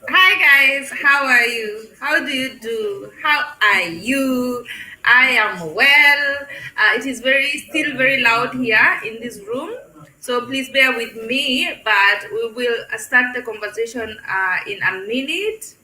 Hi guys, how are you? How do you do? How are you? I am well. It is still very loud here in this room, so please bear with me. But we will start the conversation in a minute.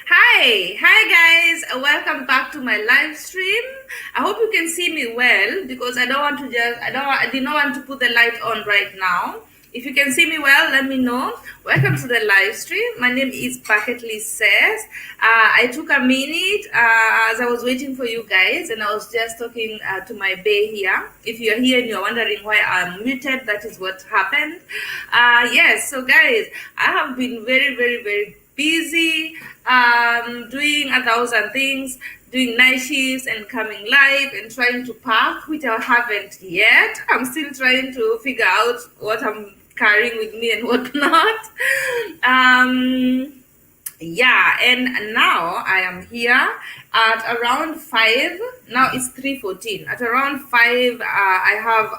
Hi guys, welcome back to my live stream. I hope you can see me well because I did not want to put the light on right now. If you can see me well, let me know. Welcome to the live stream. My name is Bucketly Says. I took a minute as I was waiting for you guys, and I was just talking to my bay here. If you're here and you're wondering why I'm muted, that is what happened. Yes, so guys, I have been very busy doing 1,000 things, doing night shifts and coming live and trying to pack, which I haven't yet. I'm still trying to figure out what I'm carrying with me and what not. Yeah, and now I am here at around 5. Now it's 3:14. At around 5, I have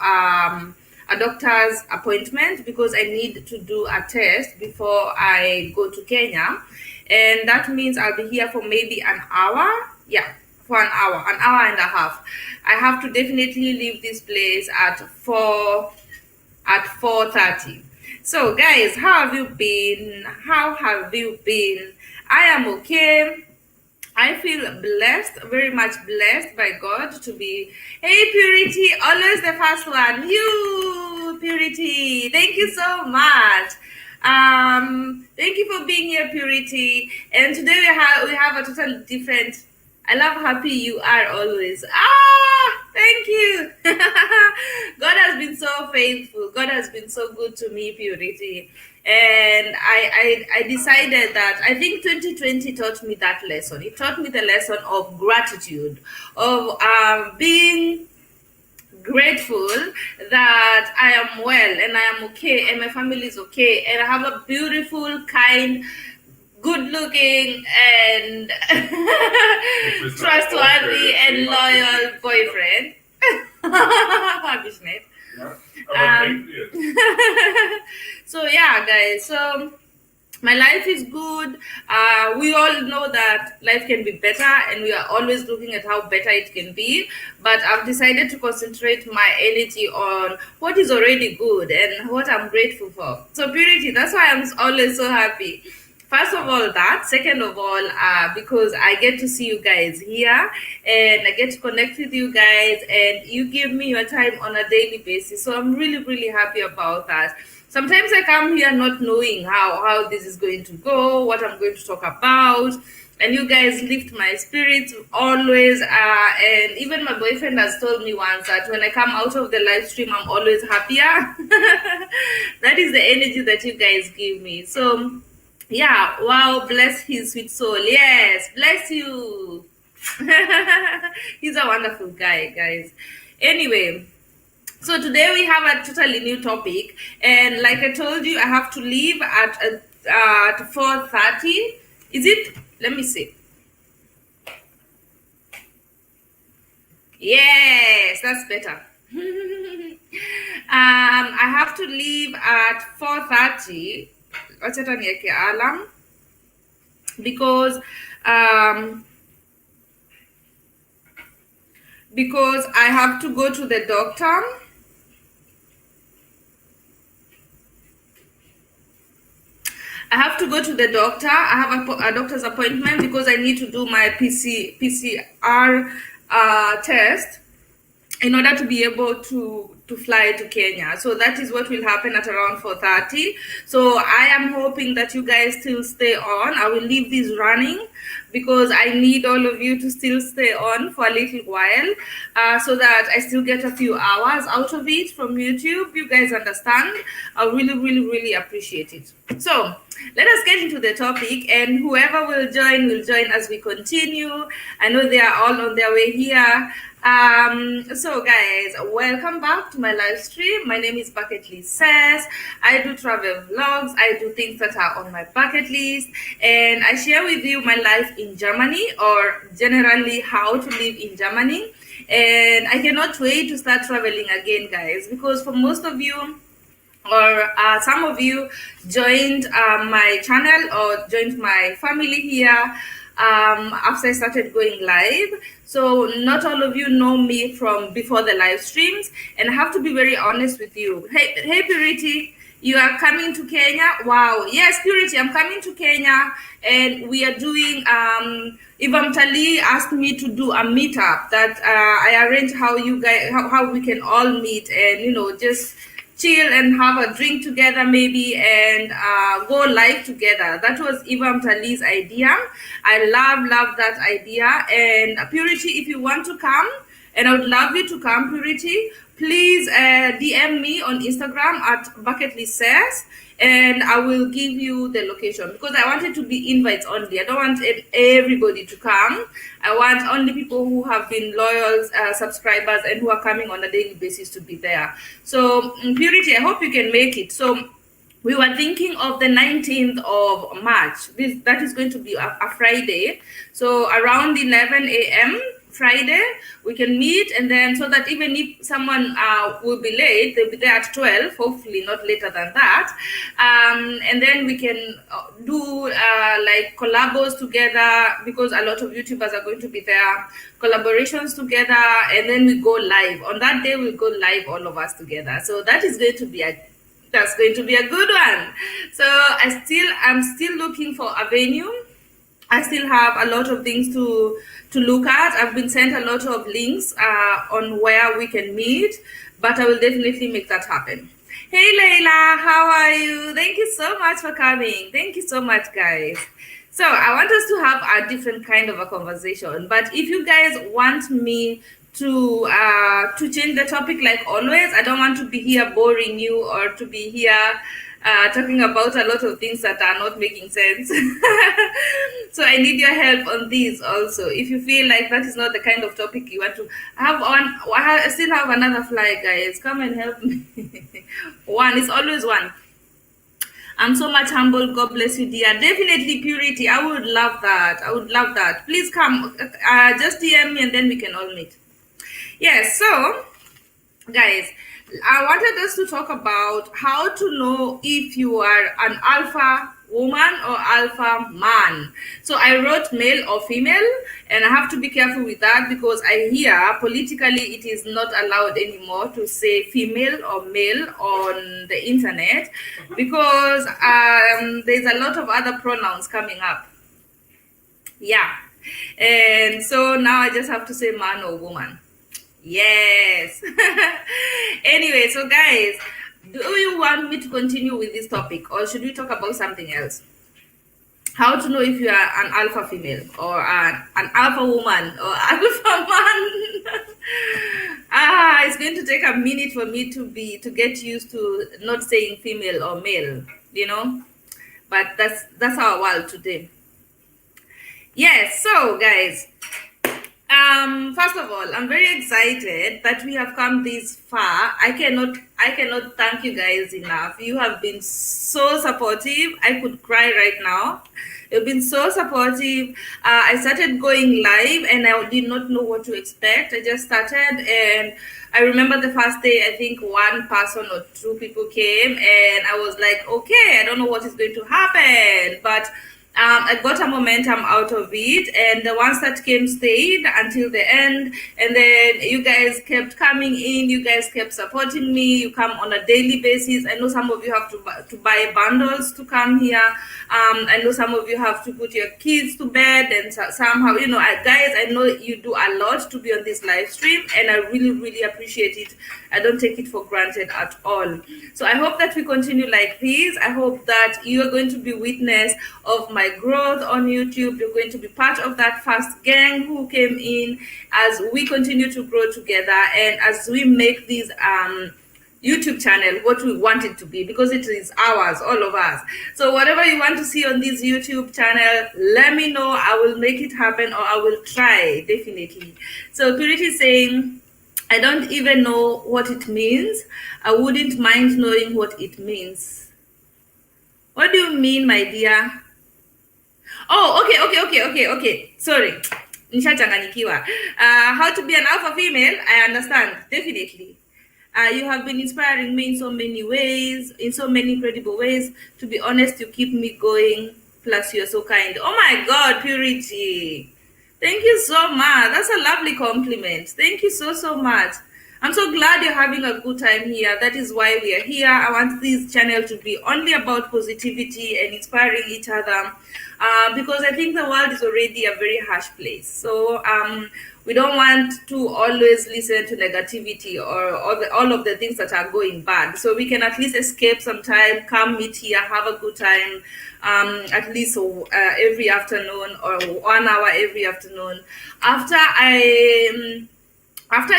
a doctor's appointment because I need to do a test before I go to Kenya, and that means I'll be here for maybe an hour. Yeah, for an hour and a half. I have to definitely leave this place at 4:30. So guys, how have you been? How have you been? I am okay. I feel blessed, very much blessed by God to be. Hey, Purity, always the first one. You, Purity, thank you so much. Thank you for being here, Purity. And today we have a totally different. I love how happy you are always. Thank you. God has been so faithful. God has been so good to me, Purity. And I decided that I think 2020 taught me that lesson. It taught me the lesson of gratitude, of being grateful that I am well and I am okay and my family is okay and I have a beautiful, kind, good looking and trustworthy and loyal boyfriend. Abhishnet. Um, so yeah, guys. So my life is good. We all know that life can be better, and we are always looking at how better it can be. But I've decided to concentrate my energy on what is already good and what I'm grateful for. So, Purity, that's why I'm always so happy. First of all, that. Second of all, because I get to see you guys here and I get to connect with you guys, and you give me your time on a daily basis. So I'm really, really happy about that. Sometimes I come here not knowing how this is going to go, what I'm going to talk about, and you guys lift my spirits always. And even my boyfriend has told me once that when I come out of the live stream, I'm always happier. That is the energy that you guys give me. So yeah, wow, bless his sweet soul. Yes, bless you. He's a wonderful guy, guys. Anyway, so today we have a totally new topic, and like I told you, I have to leave at 4:30. Is it? Let me see. Yes, that's better. I have to leave at 4:30. Wacha niweke alarm um because I have to go to the doctor. I have to go to the doctor. I have a doctor's appointment because I need to do my PCR test in order to be able to fly to Kenya. So that is what will happen at around 4:30. So I am hoping that you guys still stay on. I will leave this running because I need all of you to still stay on for a little while, so that I still get a few hours out of it from YouTube. You guys understand? I really, really, really appreciate it. So let us get into the topic, and whoever will join as we continue. I know they are all on their way here. So guys, welcome back to my live stream. My name is Bucket List Says. I do travel vlogs. I do things that are on my bucket list, and I share with you my life in Germany, or generally how to live in Germany. And I cannot wait to start traveling again, guys, because for most of you, or some of you joined my channel or joined my family here after I started going live. So not all of you know me from before the live streams, and I have to be very honest with you. Hey Purity, you are coming to Kenya? Wow. Yes, Purity, I'm coming to Kenya, and we are doing Ivam Tali asked me to do a meetup that I arranged how you guys how we can all meet and just chill and have a drink together maybe, and go live together. That was Ivam Tali's idea. I love that idea. And Purity, if you want to come, and I would love you to come, Purity, please DM me on Instagram at Bucket List Says, and I will give you the location, because I want it to be invites only. I don't want everybody to come. I want only people who have been loyal subscribers and who are coming on a daily basis to be there. So Purity, I hope you can make it. So we were thinking of the 19th of March. That is going to be a Friday. So around 11 a.m. Friday, we can meet, and then so that even if someone will be late, they'll be there at 12, hopefully not later than that. And then we can do like collabos together, because a lot of YouTubers are going to be there, collaborations together, and then we go live. On that day, we'll go live, all of us together. So that's going to be a good one. So I'm still looking for a venue. I still have a lot of things to look at. I've been sent a lot of links on where we can meet, but I will definitely make that happen. Hey Leila, how are you? Thank you so much for coming. Thank you so much, guys. So I want us to have a different kind of a conversation, but if you guys want me to change the topic, like always, I don't want to be here boring you, or to be here talking about a lot of things that are not making sense. So I need your help on this also. If you feel like that is not the kind of topic you want to have on, I still have another fly, guys. Come and help me. One is always one. I'm so much humble. God bless you, dear. Definitely Purity. I would love that. I would love that. Please come. Just DM me, and then we can all meet. Yes. So, guys, I wanted us to talk about how to know if you are an alpha woman or alpha man. So I wrote male or female, and I have to be careful with that because I hear politically it is not allowed anymore to say female or male on the internet because there's a lot of other pronouns coming up. Yeah. And so now I just have to say man or woman. Yes. Anyway, so guys, do you want me to continue with this topic or should we talk about something else? How to know if you are an alpha female or an alpha woman or alpha man? It's going to take a minute for me to get used to not saying female or male, but that's our world today. Yes, so guys, first of all, I'm very excited that we have come this far. I cannot thank you guys enough. You have been so supportive. I could cry right now. You've been so supportive. I started going live and I did not know what to expect. I just started, and I remember the first day, I think one person or two people came and I was like, okay, I don't know what is going to happen, but I got a momentum out of it, and the ones that came stayed until the end. And then you guys kept coming in, you guys kept supporting me. You come on a daily basis. I know some of you have to buy bundles to come here. I know some of you have to put your kids to bed, and somehow, guys, I know you do a lot to be on this live stream, and I really, really appreciate it. I don't take it for granted at all. So I hope that we continue like this. I hope that you are going to be witness of my growth on YouTube. You're going to be part of that first gang who came in as we continue to grow together and as we make these YouTube channel what we want it to be, because it is ours, all of us. So whatever you want to see on this YouTube channel, let me know. I will make it happen, or I will try, definitely. So Purity is saying, I don't even know what it means. I wouldn't mind knowing what it means. What do you mean, my dear? Oh, okay. Sorry. Nishachanganyikiwa. How to be an alpha female, I understand, definitely. You have been inspiring me in so many ways, in so many incredible ways. To be honest, you keep me going. Plus, you're so kind. Oh my God, Purity. Thank you so much. That's a lovely compliment. Thank you so much. I'm so glad you're having a good time here. That is why we are here. I want this channel to be only about positivity and inspiring each other, because I think the world is already a very harsh place. So we don't want to always listen to negativity or all of the things that are going bad. So we can at least escape some time, come meet here, have a good time, at least every afternoon or 1 hour every afternoon. After I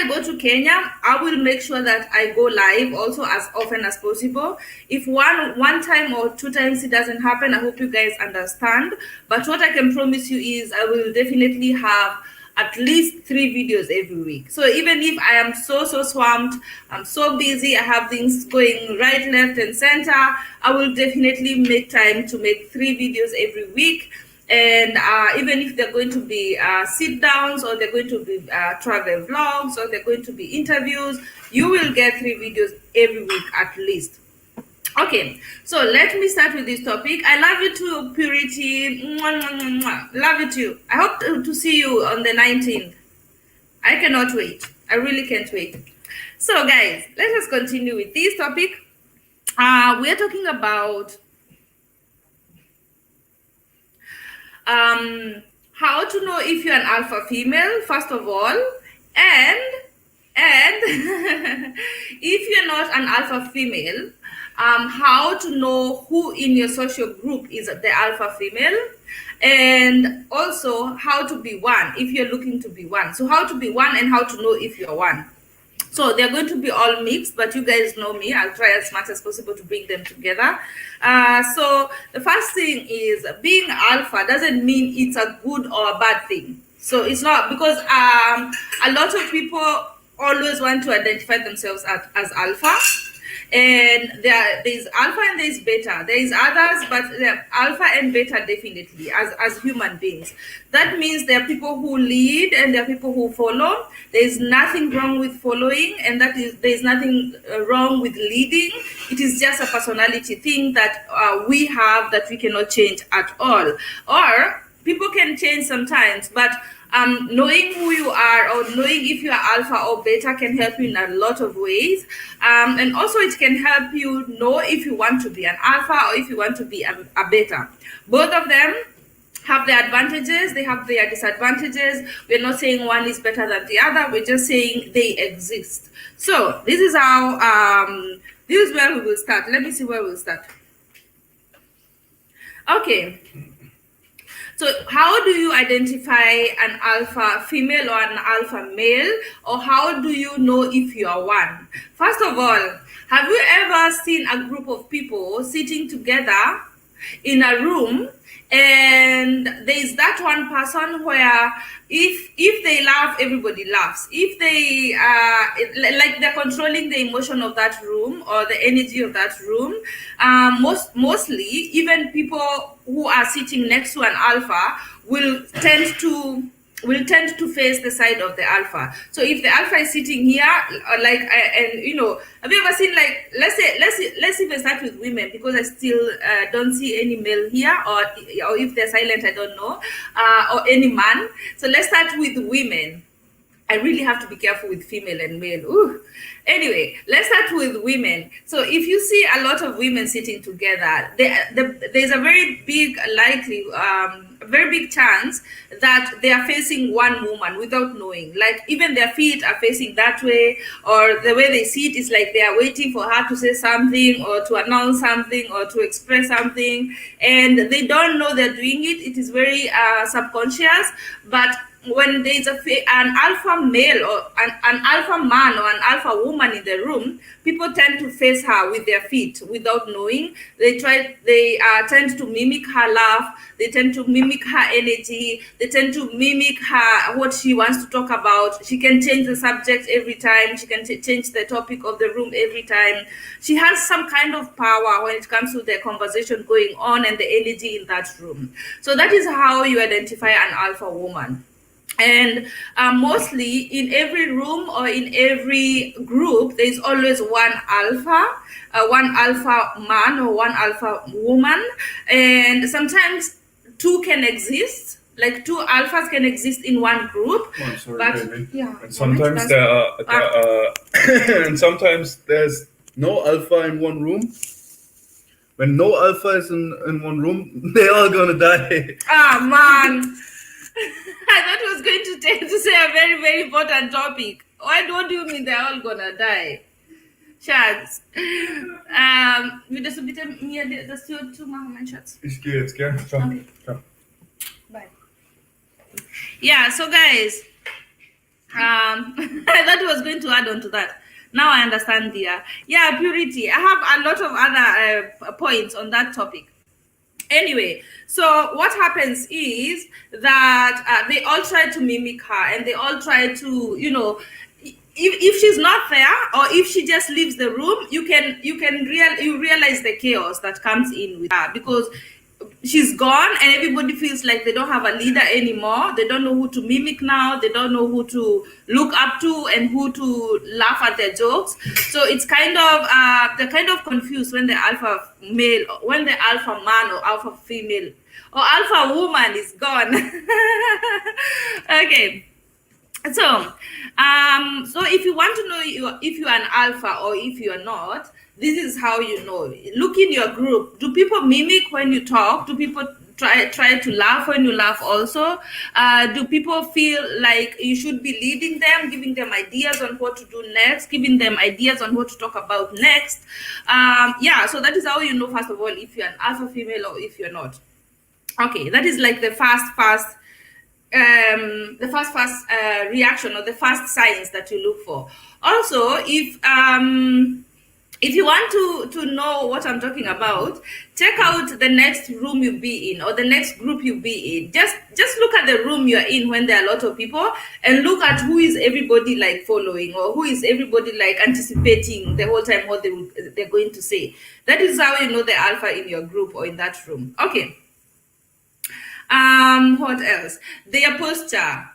go to Kenya, I will make sure that I go live also as often as possible. If one time or two times it doesn't happen, I hope you guys understand. But what I can promise you is I will definitely have at least 3 videos every week. So even if I am so swamped, I'm so busy, I have things going right, left, and center, I will definitely make time to make 3 videos every week. And even if they're going to be sit downs, or they're going to be travel vlogs, or they're going to be interviews, you will get 3 videos every week at least. Okay, so let me start with this topic. I love you too, Purity. Mwah, mwah, mwah. Love you too. I hope to see you on the 19th. I cannot wait. I really can't wait. So guys, let us continue with this topic. We are talking about how to know if you're an alpha female, first of all, and if you're not an alpha female, how to know who in your social group is the alpha female, and also how to be one if you're looking to be one. So how to be one and how to know if you're one. So they're going to be all mixed, but you guys know me. I'll try as much as possible to bring them together. So the first thing is, being alpha doesn't mean it's a good or a bad thing. So it's not, because a lot of people always want to identify themselves as alpha. And there's alpha and there's beta. There is others, but there are alpha and beta definitely as human beings. That means there are people who lead and there are people who follow. There is nothing wrong with following, and there is nothing wrong with leading. It is just a personality thing that we have that we cannot change at all. Or people can change sometimes, but knowing who you are, or knowing if you are alpha or beta, can help you in a lot of ways. And also it can help you know if you want to be an alpha or if you want to be a beta. Both of them have their advantages, they have their disadvantages. We're not saying one is better than the other, we're just saying they exist. So this is how this is where we will start. Let me see where we'll start. Okay. So how do you identify an alpha female or an alpha male, or how do you know if you are one? First of all, have you ever seen a group of people sitting together in a room, and there's that one person where if they laugh, everybody laughs. If they like they're controlling the emotion of that room or the energy of that room. Mostly, even people who are sitting next to an alpha will tend to face the side of the alpha. So if the alpha is sitting here, and you know, have you ever seen, like, let's even start with women, because I still don't see any male here, or if they're silent, I don't know, or any man. So let's start with women. I really have to be careful with female and male. Ooh. Anyway, let's start with women. So if you see a lot of women sitting together, there's a very big very big chance that they are facing one woman without knowing. Like, even their feet are facing that way, or the way they sit is like they are waiting for her to say something, or to announce something, or to express something, and they don't know they're doing it. It is very subconscious. But when there's an alpha male or an alpha man or an alpha woman in the room, people tend to face her with their feet without knowing. They tend to mimic her laugh. They tend to mimic her energy. They tend to mimic what she wants to talk about. She can change the subject every time. She can change the topic of the room every time. She has some kind of power when it comes to the conversation going on and the energy in that room. So that is how you identify an alpha woman. And mostly in every room or in every group, there is always one alpha man or one alpha woman. And sometimes two can exist, like two alphas can exist in one group. Oh, sorry, but baby. yeah, And sometimes there are and sometimes there's no alpha in one room. When no alpha is in one room, they're all gonna die. Ah, man. I thought I was going to say a very, very important topic. What do you mean they're all gonna die? Schatz. Würdest du bitte mir das Tür zumachen, mein Schatz? Ich gehe jetzt, gell? Ciao. Okay. Ciao. Bye. Yeah, so guys, I thought I was going to add on to that. Now I understand, dear. Yeah, purity. I have a lot of other points on that topic. Anyway, so what happens is that they all try to mimic her, and they all try to, you know, if she's not there, or if she just leaves the room, you realize the chaos that comes in with her, because she's gone and everybody feels like they don't have a leader anymore. They don't know who to mimic now. They don't know who to look up to and who to laugh at their jokes. So it's kind of they're kind of confused when the alpha male, when the alpha man or alpha female or alpha woman is gone. Okay. So if you want to know if you're an alpha or if you're not, this is how you know. Look in your group. Do people mimic when you talk? Do people try to laugh when you laugh also? Do people feel like you should be leading them, giving them ideas on what to do next, giving them ideas on what to talk about next? Yeah, so that is how you know, first of all, if you're an alpha female or if you're not. Okay, that is like the fast reaction, or the first signs that you look for. Also, if if you want to know what I'm talking about, check out the next room you be in or the next group you be in. Just look at the room you're in when there are a lot of people, and look at who is everybody like following, or who is everybody like anticipating the whole time what they're going to say. That is how you know the alpha in your group or in that room. Okay. What else? Their posture.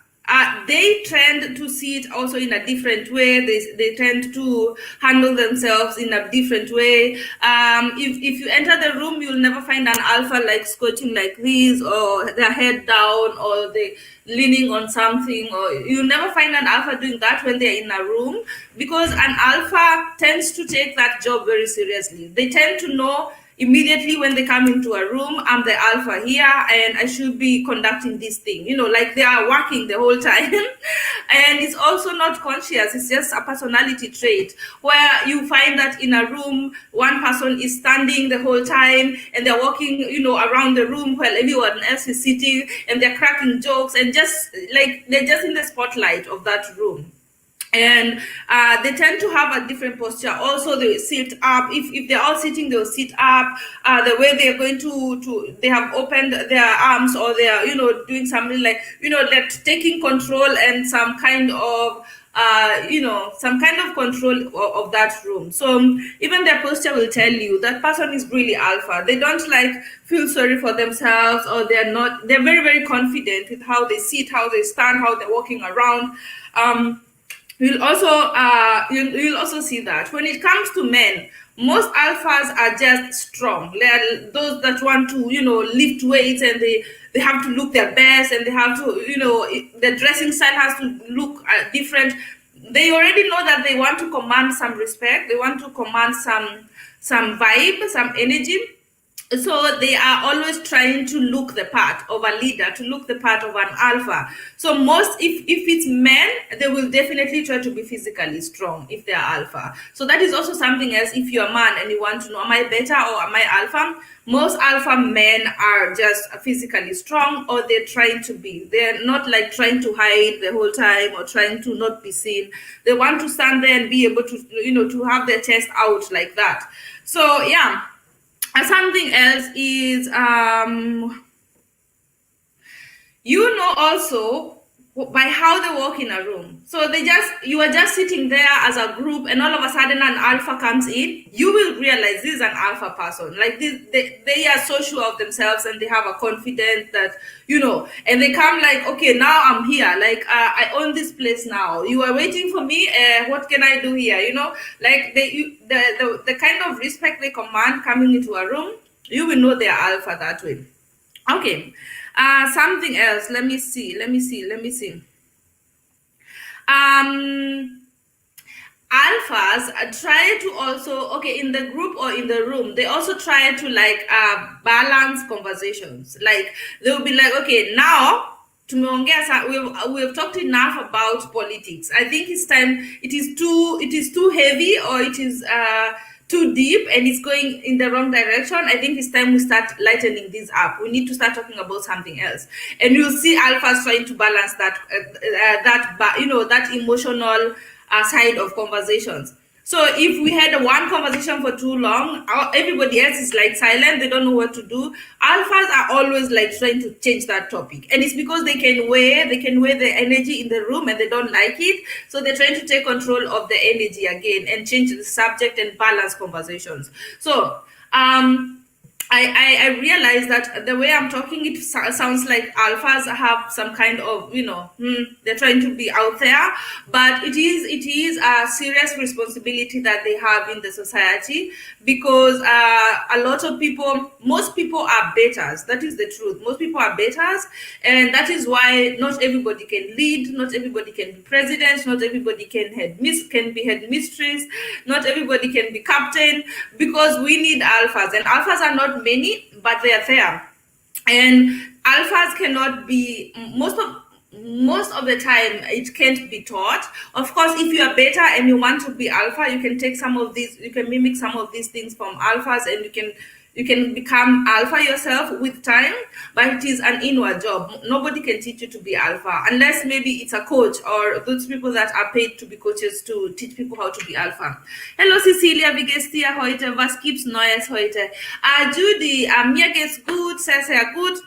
They tend to see it also in a different way. They tend to handle themselves in a different way. If you enter the room, you'll never find an alpha like squatting like this, or their head down, or they leaning on something, or you'll never find an alpha doing that when they're in a room, because an alpha tends to take that job very seriously. They tend to know immediately when they come into a room, I'm the alpha here and I should be conducting this thing, like they are working the whole time. And it's also not conscious, it's just a personality trait where you find that in a room, one person is standing the whole time and they're walking, around the room while everyone else is sitting, and they're cracking jokes, and just like they're just in the spotlight of that room. And they tend to have a different posture. Also, they sit up. If they're all sitting, they'll sit up. The way they're going to they have opened their arms, or they're doing something like they're taking control and some kind of control of that room. So even their posture will tell you that person is really alpha. They don't like feel sorry for themselves, or they're very, very confident with how they sit, how they stand, how they're walking around. You'll also see that when it comes to men, most alphas are just strong. They are those that want to, lift weights, and they have to look their best, and they have to, their dressing style has to look different. They already know that they want to command some respect. They want to command some vibe, some energy. So they are always trying to look the part of a leader, to look the part of an alpha. So if it's men, they will definitely try to be physically strong if they are alpha. So that is also something else. If you're a man and you want to know, am I beta or am I alpha? Most alpha men are just physically strong, or they're trying to be. They're not like trying to hide the whole time or trying to not be seen. They want to stand there and be able to, to have their chest out like that. So yeah. And something else is, also by how they walk in a room. So you are just sitting there as a group, and all of a sudden an alpha comes in. You will realize this is an alpha person. Like this, they are so sure of themselves, and they have a confidence that, and they come like, okay, now I'm here. Like, I own this place now. You are waiting for me. What can I do here? Like the kind of respect they command coming into a room, you will know they are alpha that way. Okay. Something else. Let me see. Alphas try to also, in the group or in the room, they also try to balance conversations. Like they'll be like, okay, now we've talked enough about politics. I think it's time. It is too heavy, or it is too deep, and it's going in the wrong direction. I think it's time we start lightening this up. We need to start talking about something else. And you'll see alphas trying to balance that emotional side of conversations. So if we had one conversation for too long, everybody else is like silent, they don't know what to do. Alphas are always like trying to change that topic. And it's because they can weigh the energy in the room, and they don't like it. So they're trying to take control of the energy again and change the subject and balance conversations. So I realize that the way I'm talking, it sounds like alphas have some kind of, they're trying to be out there, but it is a serious responsibility that they have in the society, because most people are betas. That is the truth. Most people are betas, and that is why not everybody can lead, not everybody can be president, not everybody can be headmistress, not everybody can be captain, because we need alphas, and alphas are not many, but they are there. And alphas cannot be, most of the time it can't be taught. Of course, if you are beta and you want to be alpha, you can take some of these, you can mimic some of these things from alphas, and you can You can become alpha yourself with time, but it is an inward job. Nobody can teach you to be alpha unless maybe it's a coach or those people that are paid to be coaches to teach people how to be alpha. Hello Cecilia, wie geht's dir heute? Was gibt's Neues heute? Judy, mir geht's gut, sehr, sehr gut.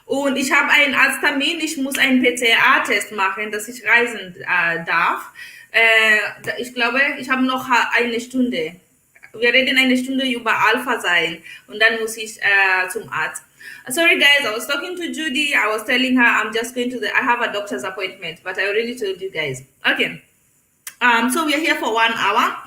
Und ich habe einen Arzttermin, ich muss einen PCR-Test machen, dass ich reisen darf. Ich glaube, ich habe noch eine Stunde. Wir reden eine Stunde über Alpha sein und dann muss ich zum Arzt. Sorry guys, I was talking to Judy. I was telling her I'm just going to I have a doctor's appointment, but I already told you guys. Okay. So we are here for 1 hour,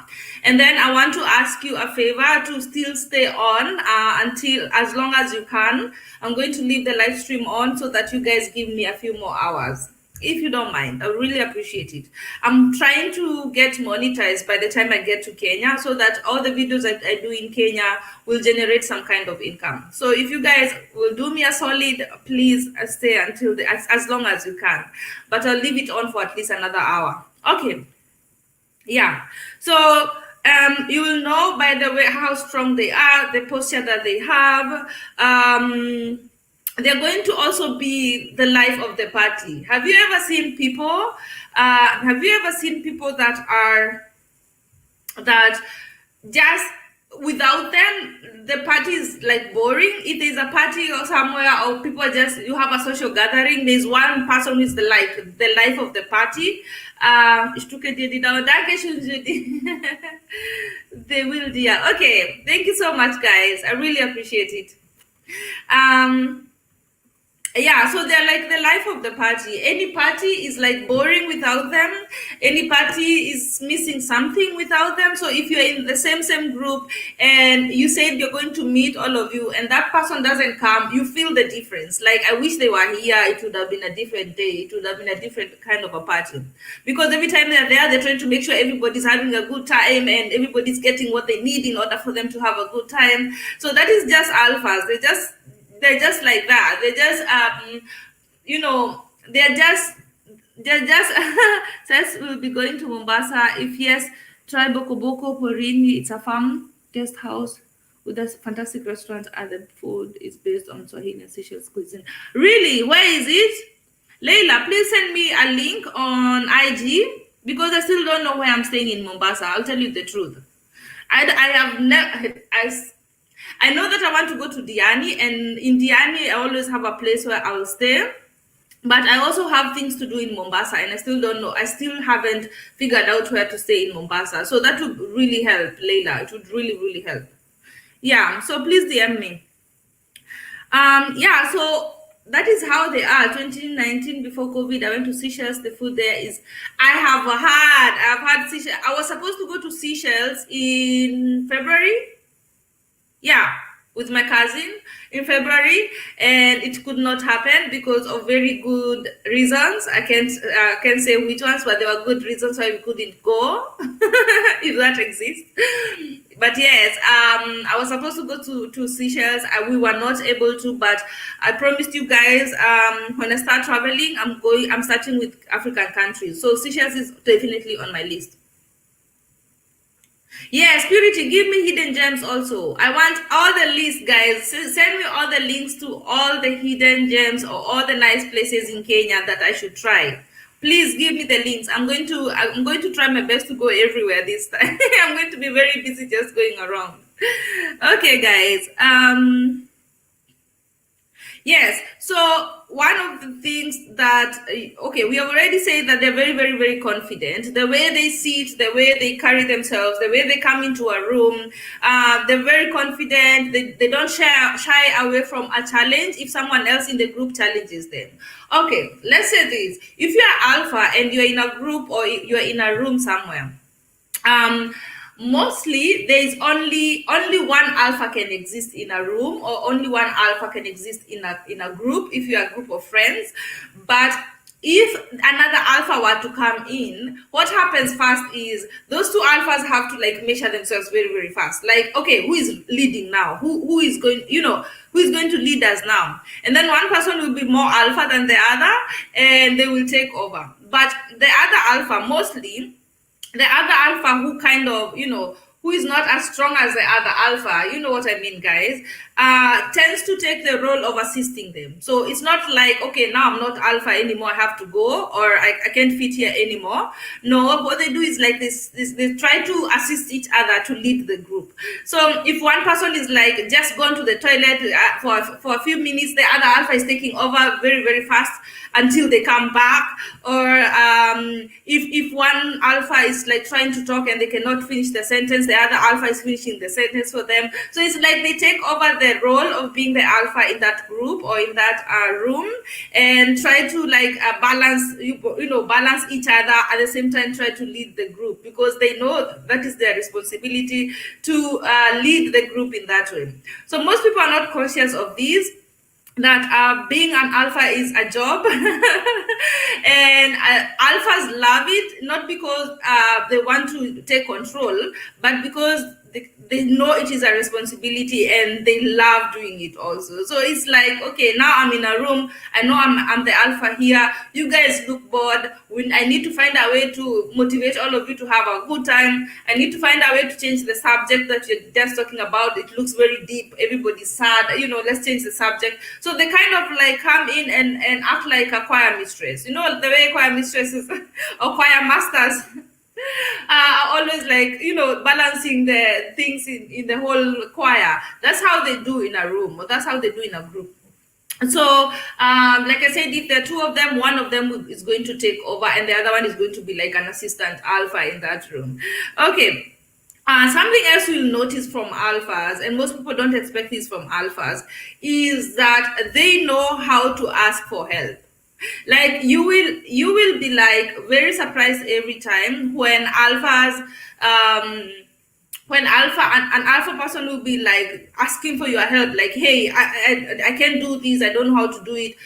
and then I want to ask you a favor to still stay on until as long as you can. I'm going to leave the live stream on so that you guys give me a few more hours. If you don't mind, I really appreciate it. I'm trying to get monetized by the time I get to Kenya so that all the videos that I do in Kenya will generate some kind of income. So if you guys will do me a solid, please stay until as long as you can. But I'll leave it on for at least another hour. Okay. Yeah. So you will know by the way how strong they are, the posture that they have. They're going to also be the life of the party. Have you ever seen people? That just without them the party is like boring? If there's a party or somewhere, or people you have a social gathering, there's one person who's the life of the party. They will, dear. Okay, thank you so much, guys. I really appreciate it. Yeah, so they're like the life of the party. Any party is like boring without them. Any party is missing something without them. So if you're in the same group and you said you're going to meet all of you and that person doesn't come, you feel the difference. Like, I wish they were here. It would have been a different day. It would have been a different kind of a party. Because every time they're there, they're trying to make sure everybody's having a good time and everybody's getting what they need in order for them to have a good time. So that is just alphas. They're just like that. They're just, they're just, says we'll be going to Mombasa. If yes, try Boko Boko Porini. It's a farm guest house with a fantastic restaurant and the food is based on Swahili and Seychelles cuisine. Really? Where is it? Leila, please send me a link on IG because I still don't know where I'm staying in Mombasa. I'll tell you the truth. I know that I want to go to Diani, and in Diani, I always have a place where I will stay. But I also have things to do in Mombasa, and I still don't know. I still haven't figured out where to stay in Mombasa. So that would really help, Leila. It would really, really help. Yeah, so please DM me. Yeah, so that is how they are. 2019, before COVID, I went to Seychelles. The food there is, I've had Seychelles. I was supposed to go to Seychelles in February. Yeah, with my cousin in February, and it could not happen because of very good reasons. I can't say which ones, but there were good reasons why we couldn't go, if that exists. But yes, I was supposed to go to Seychelles. We were not able to, but I promised you guys when I start traveling, I'm starting with African countries. So Seychelles is definitely on my list. Yes, Purity, give me hidden gems also. I want all the lists, guys. Send me all the links to all the hidden gems or all the nice places in Kenya that I should try. Please give me the links. I'm going to try my best to go everywhere this time. I'm going to be very busy just going around. Okay, guys. Yes, so one of the things that, okay, we have already said that they're very, very, very confident. The way they sit, the way they carry themselves, the way they come into a room, they're very confident. They don't shy away from a challenge if someone else in the group challenges them. Okay, let's say this. If you're alpha and you're in a group or you're in a room somewhere, mostly there is only one alpha can exist in a room, or only one alpha can exist in a group if you're a group of friends. But if another alpha were to come in, what happens first is those two alphas have to like measure themselves very, very fast. Like, okay, who is leading now? Who is going, who is going to lead us now? And then one person will be more alpha than the other and they will take over. But the other alpha, mostly the other alpha who kind of, who is not as strong as the other alpha, you know what I mean, guys, tends to take the role of assisting them. So it's not like, okay, now I'm not alpha anymore, I have to go, or I can't fit here anymore. No, what they do is like this they try to assist each other to lead the group. So if one person is like just gone to the toilet for a few minutes, the other alpha is taking over very, very fast until they come back. Or if one alpha is like trying to talk and they cannot finish the sentence, the other alpha is finishing the sentence for them. So it's like they take over the role of being the alpha in that group or in that room, and try to like balance, balance each other, at the same time try to lead the group, because they know that is their responsibility to lead the group in that way. So most people are not conscious of these, that being an alpha is a job. And alphas love it, not because they want to take control, but because they know it is a responsibility and they love doing it also. So it's like, okay, now I'm in a room, I know I'm the alpha here, you guys look bored, I need to find a way to motivate all of you to have a good time. I need to find a way to change the subject that you're just talking about. It looks very deep, everybody's sad, let's change the subject. So they kind of like come in and act like a choir mistress, the way choir mistresses or choir masters are always like, balancing the things in the whole choir. That's how they do in a room, or that's how they do in a group. So like I said, if there are two of them, one of them is going to take over and the other one is going to be like an assistant alpha in that room. Okay. Something else you'll notice from alphas, and most people don't expect this from alphas, is that they know how to ask for help. Like you will be like very surprised every time when alphas when an alpha person will be like asking for your help, like, hey, I can't do this, I don't know how to do it,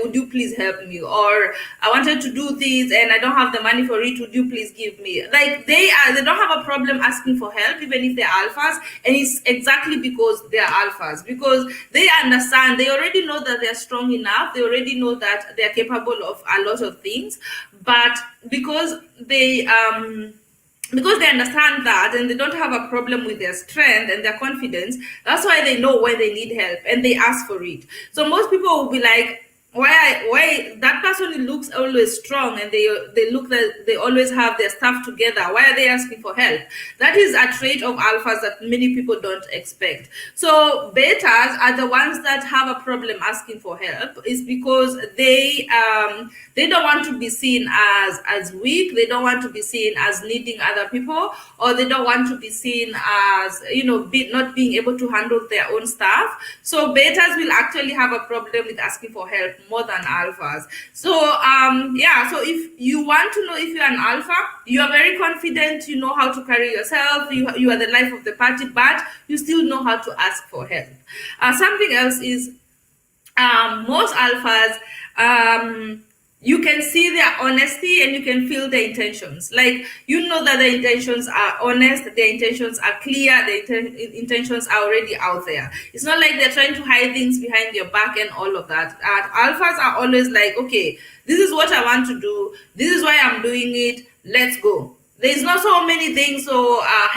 would you please help me? Or I wanted to do this and I don't have the money for it, would you please give me? Like they don't have a problem asking for help, even if they're alphas. And it's exactly because they're alphas, because they understand, they already know that they're strong enough, they already know that they're capable of a lot of things. But because they understand that, and they don't have a problem with their strength and their confidence, that's why they know when they need help and they ask for it. So most people will be like, why that person looks always strong and they look that they always have their stuff together, why are they asking for help? That is a trait of alphas that many people don't expect. So betas are the ones that have a problem asking for help, is because they don't want to be seen as weak, they don't want to be seen as needing other people, or they don't want to be seen as not being able to handle their own stuff. So betas will actually have a problem with asking for help more than alphas. So so if you want to know if you're an alpha, you are very confident, you know how to carry yourself, you are the life of the party, but you still know how to ask for help. Something else is, most alphas, you can see their honesty and you can feel their intentions. Like, that their intentions are honest, their intentions are clear, their intentions are already out there. It's not like they're trying to hide things behind your back and all of that. Alphas are always like, okay, this is what I want to do, this is why I'm doing it, let's go. There's not so many things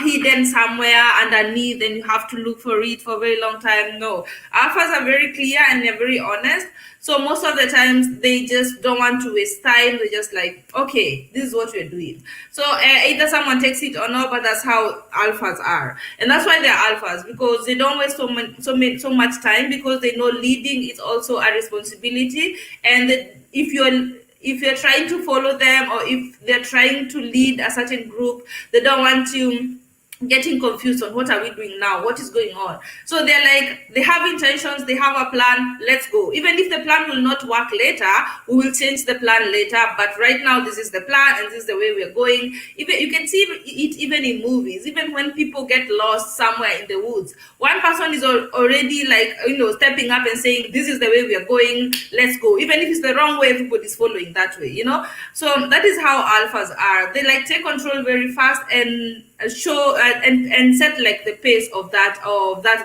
hidden somewhere underneath and you have to look for it for a very long time. No, alphas are very clear and they're very honest. So most of the times they just don't want to waste time. They're just like, okay, this is what we're doing. So either someone takes it or not, but that's how alphas are. And that's why they're alphas, because they don't waste so much time, because they know leading is also a responsibility. And if you're trying to follow them, or if they're trying to lead a certain group, they don't want you getting confused on what are we doing now, what is going on. So they're like, they have intentions, they have a plan, let's go. Even if the plan will not work later, we will change the plan later, but right now this is the plan and this is the way we're going. Even you can see it even in movies. Even when people get lost somewhere in the woods, one person is already like, stepping up and saying, this is the way we are going, let's go. Even if it's the wrong way, everybody's following that way. So that is how alphas are. They like take control very fast and show and set like the pace of that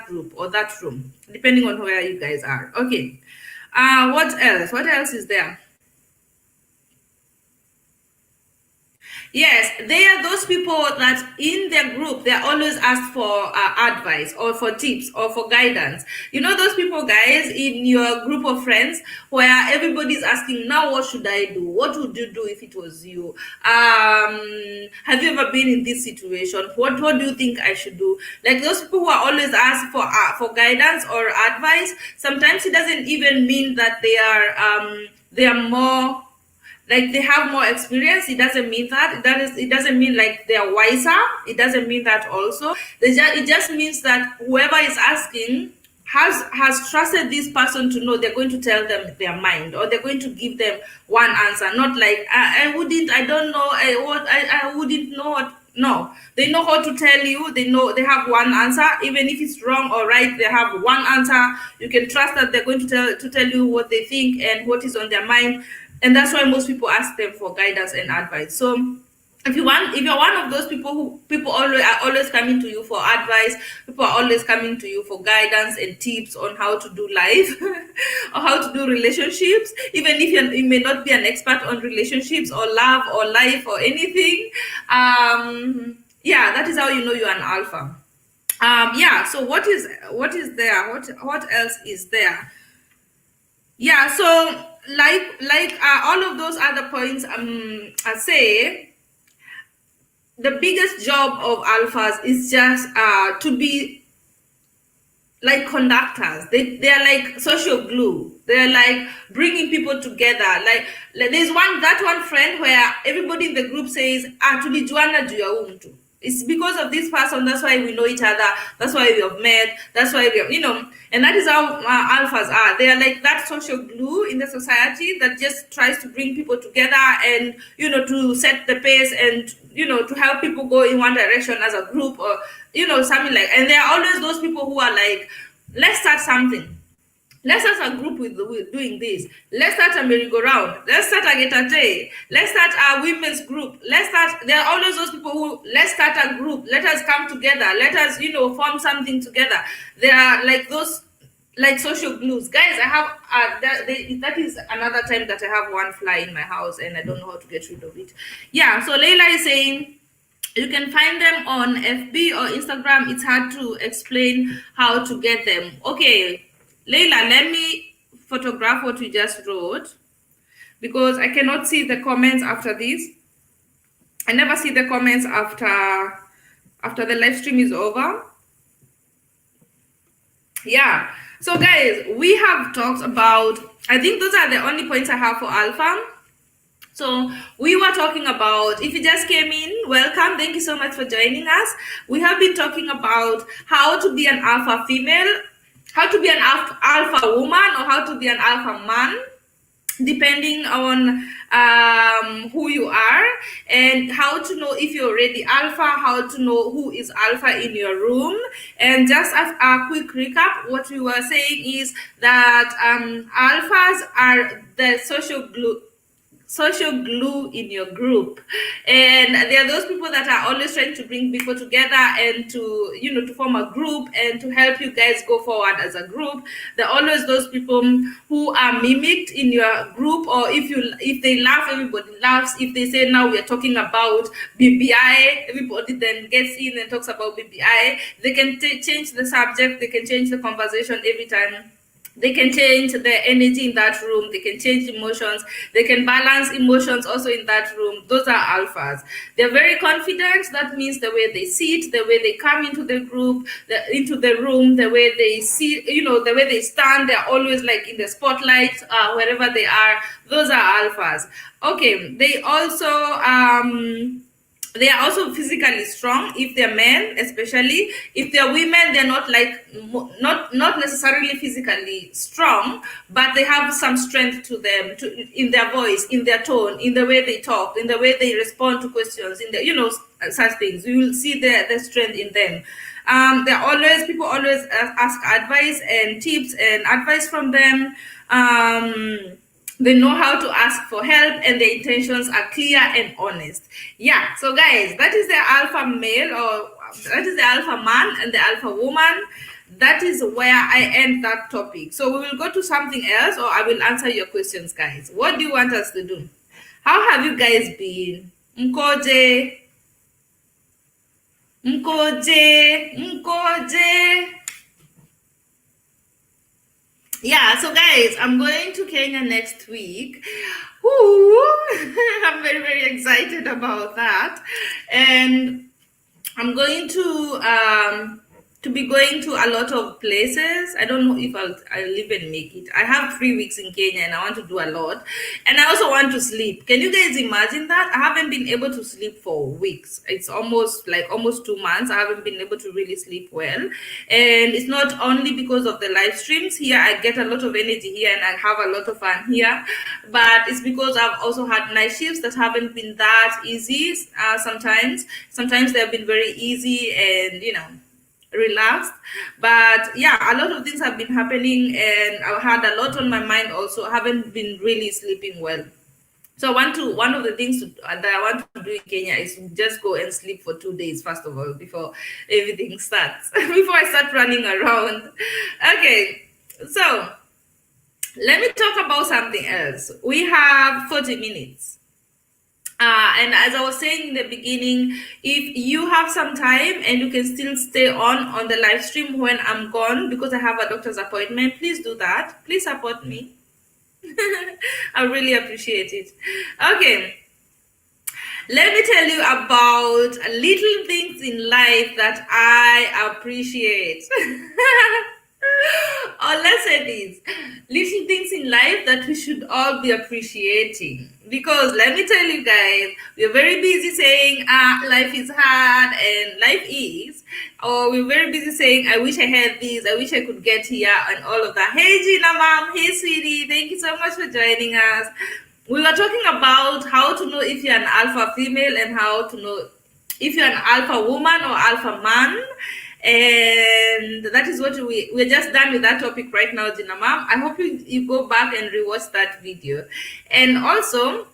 group or that room, depending on where you guys are. Okay. What else is there? Yes, they are those people that in their group they always ask for advice or for tips or for guidance. You know those people, guys, in your group of friends where everybody's asking, now what should I do? What would you do if it was you? Have you ever been in this situation? What do you think I should do? Like those people who are always asked for guidance or advice. Sometimes it doesn't even mean that they are more like they have more experience. It doesn't mean it doesn't mean like they are wiser. It doesn't mean that also. It just means that whoever is asking has trusted this person to know they're going to tell them their mind, or they're going to give them one answer, not like I wouldn't, I don't know, I wouldn't know what. No, they know how to tell you. They know they have one answer, even if it's wrong or right. They have one answer. You can trust that they're going to tell you what they think and what is on their mind, and that's why most people ask them for guidance and advice. So if you're one of those people who people always are always coming to you for advice, people are always coming to you for guidance and tips on how to do life or how to do relationships, even if you may not be an expert on relationships or love or life or anything. Yeah, that is how you know you're an alpha. Yeah, so what is there, what else is there? Yeah, so like all of those other points, I say the biggest job of alphas is just to be like conductors. They're like social glue. They're like bringing people together. Like there's one friend where everybody in the group says, tulijuana juu ya huyu mtu. It's because of this person. That's why we know each other. That's why we have met. That's why we have, and that is how alphas are. They are like that social glue in the society that just tries to bring people together and, to set the pace and, to help people go in one direction as a group, or, something like, and there are always those people who are like, let's start something. Let's start a group with doing this. Let's start a merry-go-round. Let's start a get-a-day. Let's start a women's group. There are always those people who, let's start a group. Let us come together. Let us, form something together. They are like those, like social glues. Guys, I have, that is another time that I have one fly in my house and I don't know how to get rid of it. Yeah, so Leila is saying, you can find them on FB or Instagram. It's hard to explain how to get them. Okay, Leila, let me photograph what you just wrote because I cannot see the comments after this. I never see the comments after the live stream is over. Yeah. So guys, we have talked about, I think those are the only points I have for alpha. So we were talking about, if you just came in, welcome. Thank you so much for joining us. We have been talking about how to be an alpha female, how to be an alpha woman, or how to be an alpha man, depending on who you are, and how to know if you're already alpha, how to know who is alpha in your room. And just as a quick recap, what we were saying is that alphas are the social glue in your group, and there are those people that are always trying to bring people together and to to form a group and to help you guys go forward as a group. There are always those people who are mimicked in your group, or if they laugh, everybody laughs. If they say, now we are talking about BBI, everybody then gets in and talks about BBI. They can change the subject, they can change the conversation every time. They can change the energy in that room. They can change emotions. They can balance emotions also in that room. Those are alphas. They're very confident. That means the way they sit, the way they come into the group, into the room, the way they see, the way they stand. They're always like in the spotlight, wherever they are. Those are alphas. Okay. They are also physically strong if they're men, especially. If they're women, they're not necessarily physically strong, but they have some strength to them, in their voice, in their tone, in the way they talk, in the way they respond to questions, in the such things. You will see the strength in them. People always ask advice and tips and advice from them. They know how to ask for help, and their intentions are clear and honest. Yeah, so guys, that is the alpha male, or that is the alpha man and the alpha woman. That is where I end that topic. So we will go to something else, or I will answer your questions, guys. What do you want us to do? How have you guys been? Mkoje, Mkoje, Mkoje. Yeah, so guys, I'm going to Kenya next week. Ooh, I'm very, very excited about that. And I'm going to be going to a lot of places. I don't know if I'll even make it. I have 3 weeks in Kenya and I want to do a lot. And I also want to sleep. Can you guys imagine that? I haven't been able to sleep for weeks. It's almost 2 months. I haven't been able to really sleep well. And it's not only because of the live streams here. I get a lot of energy here and I have a lot of fun here. But it's because I've also had night shifts that haven't been that easy sometimes. Sometimes they've been very easy and, relaxed. But yeah, a lot of things have been happening and I've had a lot on my mind also. I haven't been really sleeping well. So one of the things that I want to do in Kenya is to just go and sleep for 2 days, first of all, before everything starts, before I start running around. Okay, so let me talk about something else. We have 40 minutes. And as I was saying in the beginning, if you have some time and you can still stay on the live stream when I'm gone because I have a doctor's appointment, please do that. Please support me. I really appreciate it. Okay. Let me tell you about little things in life that I appreciate. Or let's say these little things in life that we should all be appreciating. Because let me tell you guys, we're very busy saying, life is hard, and life is. Or we're very busy saying, I wish I had this, I wish I could get here, and all of that. Hey, Gina, mom. Hey, sweetie. Thank you so much for joining us. We were talking about how to know if you're an alpha female and how to know if you're an alpha woman or alpha man. And that is what we're just done with that topic right now, Gina mom. I hope you go back and rewatch that video. And also,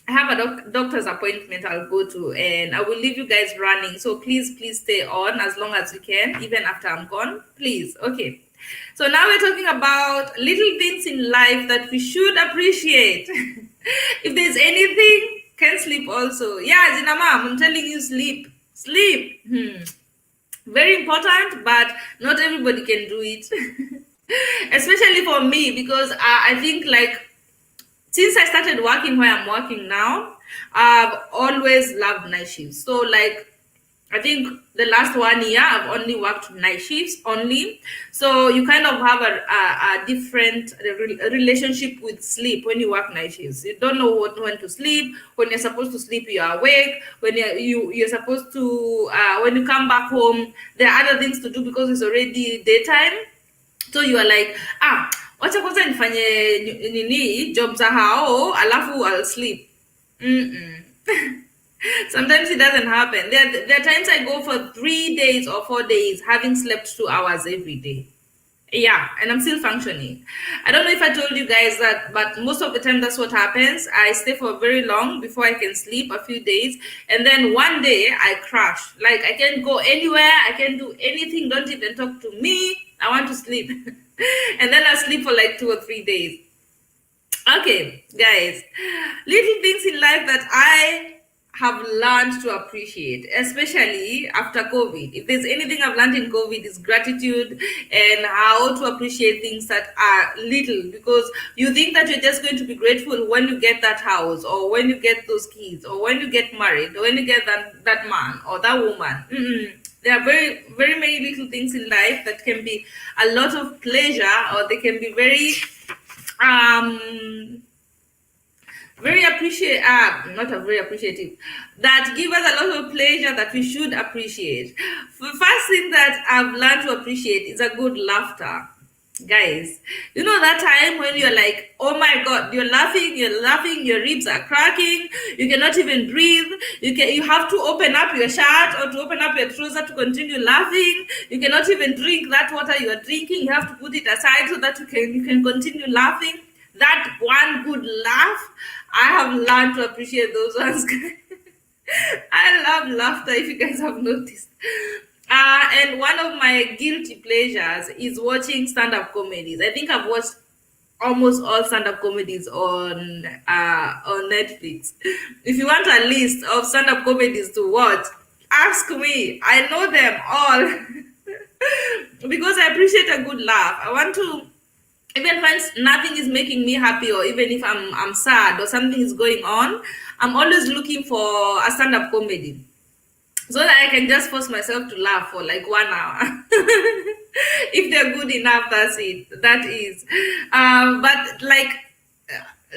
I have a doctor's appointment I'll go to, and I will leave you guys running. So please stay on as long as you can, even after I'm gone. Please. Okay. So now we're talking about little things in life that we should appreciate. If there's anything, can sleep also. Yeah, Gina mom, I'm telling you, sleep. Sleep. Very important, but not everybody can do it. Especially for me, because I think like since I started working where I'm working now, I've always loved night shifts. So like I think the last 1 year I've only worked night shifts only. So you kind of have a different relationship with sleep when you work night shifts. You don't know when to sleep. When you're supposed to sleep, you're awake. When you're supposed to when you come back home, there are other things to do because it's already daytime. So you are like, wacha kwanza nifanye nini job za hao alafu I'll sleep. Sometimes it doesn't happen. There are times I go for 3 days or 4 days having slept 2 hours every day. Yeah, and I'm still functioning. I don't know if I told you guys that, but most of the time that's what happens. I stay for very long before I can sleep, a few days, and then one day I crash. Like I can't go anywhere, I can't do anything, don't even talk to me. I want to sleep. And then I sleep for like 2 or 3 days. Okay, guys, little things in life that I have learned to appreciate, especially after COVID. If there's anything I've learned in COVID, is gratitude and how to appreciate things that are little, because you think that you're just going to be grateful when you get that house or when you get those kids or when you get married or when you get that man or that woman. There are very, very many little things in life that can be a lot of pleasure, or they can be very very appreciative, that give us a lot of pleasure that we should appreciate. The first thing that I've learned to appreciate is a good laughter. Guys, you know that time when you're like, oh my god, you're laughing, your ribs are cracking, you cannot even breathe, you have to open up your shirt or to open up your trouser to continue laughing, you cannot even drink that water you are drinking, you have to put it aside so that you can continue laughing. That one good laugh, I have learned to appreciate those ones. I love laughter, if you guys have noticed. And one of my guilty pleasures is watching stand-up comedies. I think I've watched almost all stand-up comedies on Netflix. If you want a list of stand-up comedies to watch, ask me. I know them all because I appreciate a good laugh. I want to, even when nothing is making me happy, or even if I'm sad or something is going on, I'm always looking for a stand-up comedy so that I can just force myself to laugh for like 1 hour. If they're good enough, that's it. That is. But like,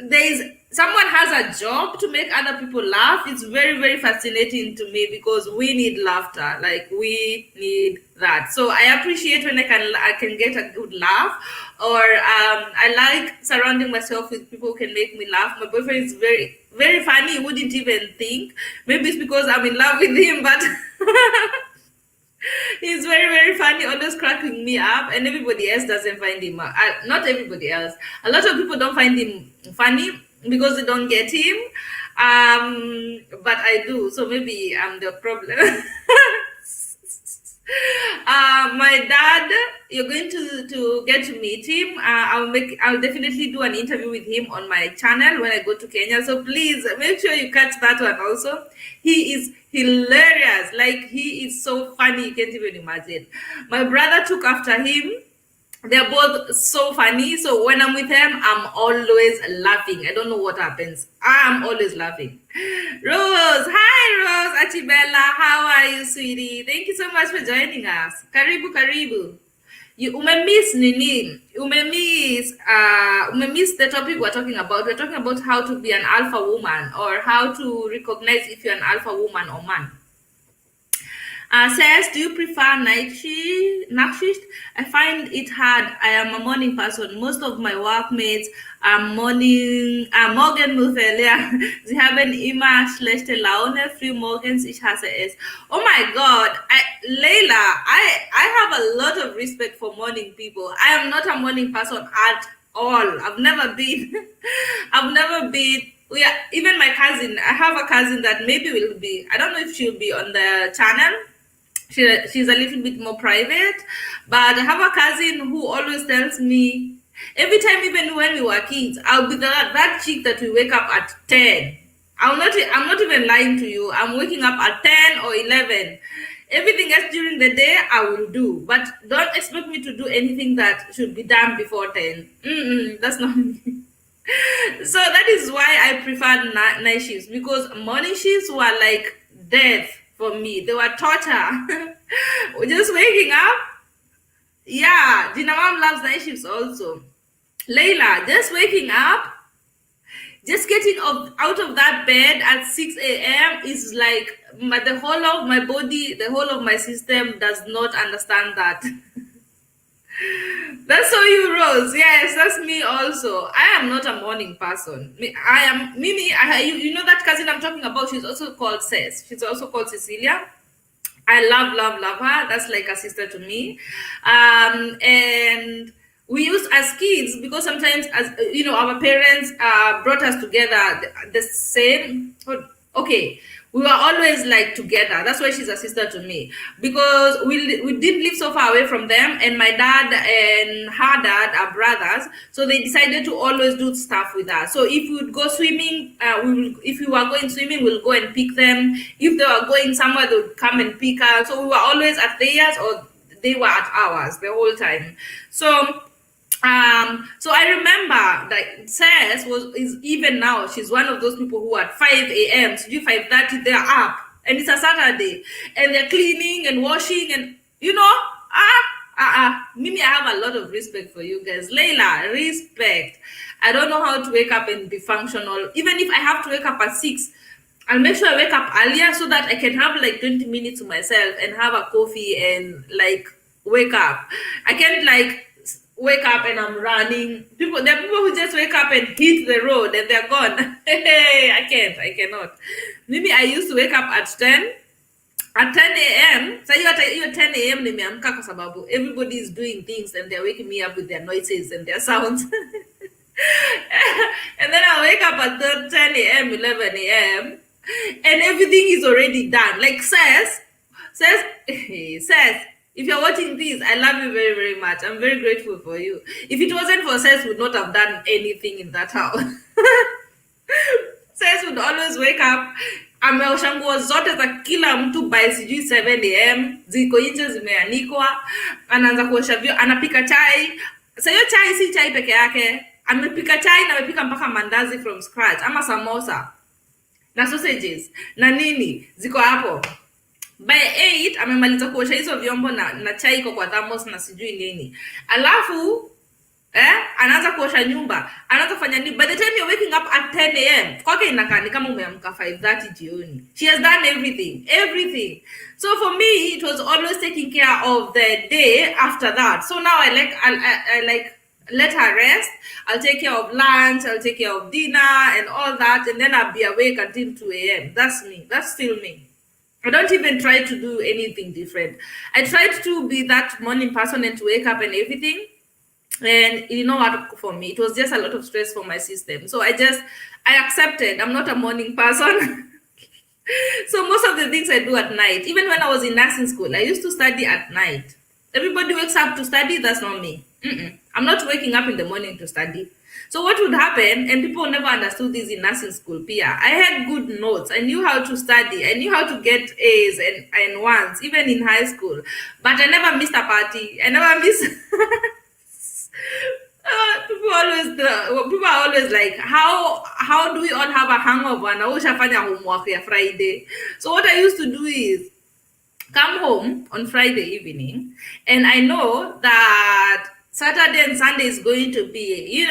there is someone has a job to make other people laugh. It's very, very fascinating to me because we need laughter. Like, we need that. So I appreciate when I can get a good laugh, or I like surrounding myself with people who can make me laugh. My boyfriend is very, very funny. You wouldn't even think. Maybe it's because I'm in love with him, but he's very, very funny, always cracking me up, and everybody else doesn't find him. Not everybody else. A lot of people don't find him funny because they don't get him. But I do, so maybe I'm the problem. My dad, you're going to get to meet him. I'll definitely do an interview with him on my channel when I go to Kenya. So please make sure you catch that one also. He is hilarious. Like, he is so funny, you can't even imagine. My brother took after him. They're both so funny. So when I'm with them, I'm always laughing. I don't know what happens. I'm always laughing. Rose, hi Rose, Achibella, how are you, sweetie? Thank you so much for joining us. Karibu, karibu. You umemiss nini? Umemiss the topic we're talking about. We're talking about how to be an alpha woman, or how to recognize if you're an alpha woman or man. Says, do you prefer night shift? I find it hard. I am a morning person. Most of my workmates are morning. Morgen muss Sie haben immer schlechte Laune. Früh morgens, ich hasse es. Oh my God, Layla, I have a lot of respect for morning people. I am not a morning person at all. I've never been. I've never been. Even my cousin. I have a cousin that maybe will be. I don't know if she'll be on the channel. She's a little bit more private, but I have a cousin who always tells me every time, even when we were kids, I'll be that chick that we wake up at 10. I'm not even lying to you. I'm waking up at 10 or 11. Everything else during the day I will do, but don't expect me to do anything that should be done before 10. That's not me. So that is why I prefer night shifts, because morning shifts were like death for me. They were torture. Just waking up. Yeah, Gina mom loves night shifts also. Layla, just waking up, just getting out of that bed at 6 a.m. is like the whole of my body, the whole of my system does not understand that. That's so you, Rose. Yes, that's me also. I am not a morning person. I am Mimi. You know that cousin I'm talking about? She's also called Cess. She's also called Cecilia. I love her. That's like a sister to me. And we used as kids, because sometimes, as you know, our parents brought us together the same. Okay, we were always like together. That's why she's a sister to me, because we didn't live so far away from them, and my dad and her dad are brothers, so they decided to always do stuff with us. So if we would go swimming, if we were going swimming, we'll go and pick them. If they were going somewhere, they would come and pick us. So we were always at theirs, or they were at ours the whole time. So I remember that Cess is even now, she's one of those people who at 5 a.m. to do 5:30, they're up, and it's a Saturday, and they're cleaning and washing, and Mimi, I have a lot of respect for you guys. Layla, respect. I don't know how to wake up and be functional. Even if I have to wake up at 6, I'll make sure I wake up earlier so that I can have like 20 minutes to myself and have a coffee and like wake up. I can't like wake up and I'm running. There are people who just wake up and hit the road and they're gone. Hey, I cannot. Maybe I used to wake up at 10 a.m. So you 10 a.m. nimeamka kwa sababu everybody is doing things and they're waking me up with their noises and their sounds. And then I wake up at 10 a.m., 11 a.m. and everything is already done. Like says, If you're watching this, I love you very, very much. I'm very grateful for you. If it wasn't for Seth, would not have done anything in that house. Seth would always wake up, ameosha nguo zote za kila mtu by sijui 7 am, ziko nje zimeanikwa, anaanza kuosha vyo, anapika chai. Sasa hiyo chai si chai peke yake, amepika chai na amepika mpaka mandazi from scratch, ama samosa na sausages na nini ziko hapo. By 8 amemaliza kuosha hizo vyombo na chai iko kwa thermos na sijui nini. Alafu anaanza kuosha nyumba, anaanza kufanya nini. By the time you're waking up at 10 am, kwake inakaa ni kama umeamka 5:30 jioni. She has done everything. So for me, it was always taking care of the day after that. So now I like let her rest. I'll take care of lunch, I'll take care of dinner and all that, and then I'll be awake until 2 a.m. That's me. That's still me. I don't even try to do anything different. I tried to be that morning person and to wake up and everything. And you know what, for me, it was just a lot of stress for my system. So I accepted. I'm not a morning person. So most of the things I do at night, even when I was in nursing school, I used to study at night. Everybody wakes up to study, that's not me. I'm not waking up in the morning to study. So what would happen, and people never understood this in nursing school, Pia, I had good notes. I knew how to study. I knew how to get A's and ones, even in high school. But I never missed a party. I never missed... people are always like, how do we all have a hangover na ushafanya homework ya Friday? So what I used to do is come home on Friday evening, and I know that Saturday and Sunday is going to be,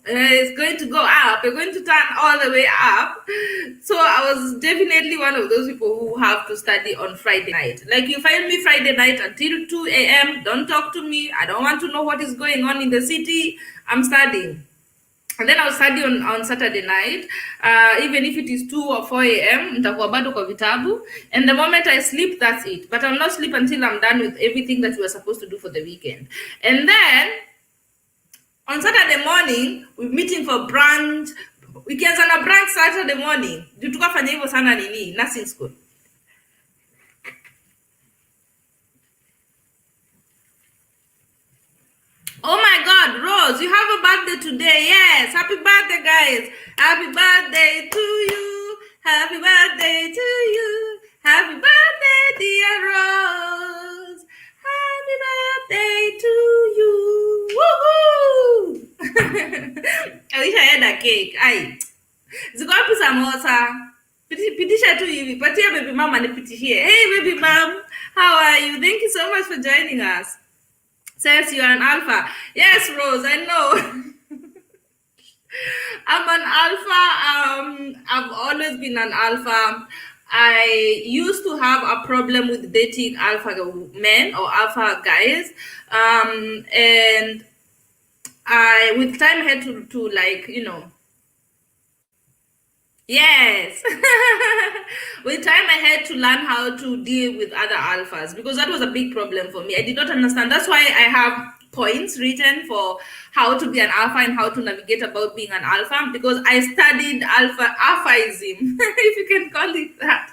it's going to go up. We're going to turn all the way up. So I was definitely one of those people who have to study on Friday night. Like, you find me Friday night until 2 a.m. Don't talk to me. I don't want to know what is going on in the city. I'm studying. And then I'll study on Saturday night, even if it is 2 or 4 a.m. nitakuwa bado kwa vitabu. And the moment I sleep, that's it. But I'll not sleep until I'm done with everything that we were supposed to do for the weekend. And then on Saturday morning, we're meeting for brunch. Weekends na brunch Saturday morning. Tukafanya hivyo sana nursing school. Oh my God, Rose, you have a birthday today. Yes, happy birthday, guys. Happy birthday to you. Happy birthday to you. Happy birthday, dear Rose. Happy birthday to you. Woohoo! I wish I had a cake. Ai. Ziko wapi samosa? Pitisha tu hivi. Patia baby mama nipitishie. Hey baby mom, how are you? Thank you so much for joining us. Says you are an alpha. Yes, Rose, I know. I'm an alpha. I've always been an alpha. I used to have a problem with dating alpha men or alpha guys. And I, with time, had to like, yes. With time, I had to learn how to deal with other alphas, because that was a big problem for me. I did not understand. That's why I have points written for how to be an alpha and how to navigate about being an alpha, because I studied alphaism, if you can call it that.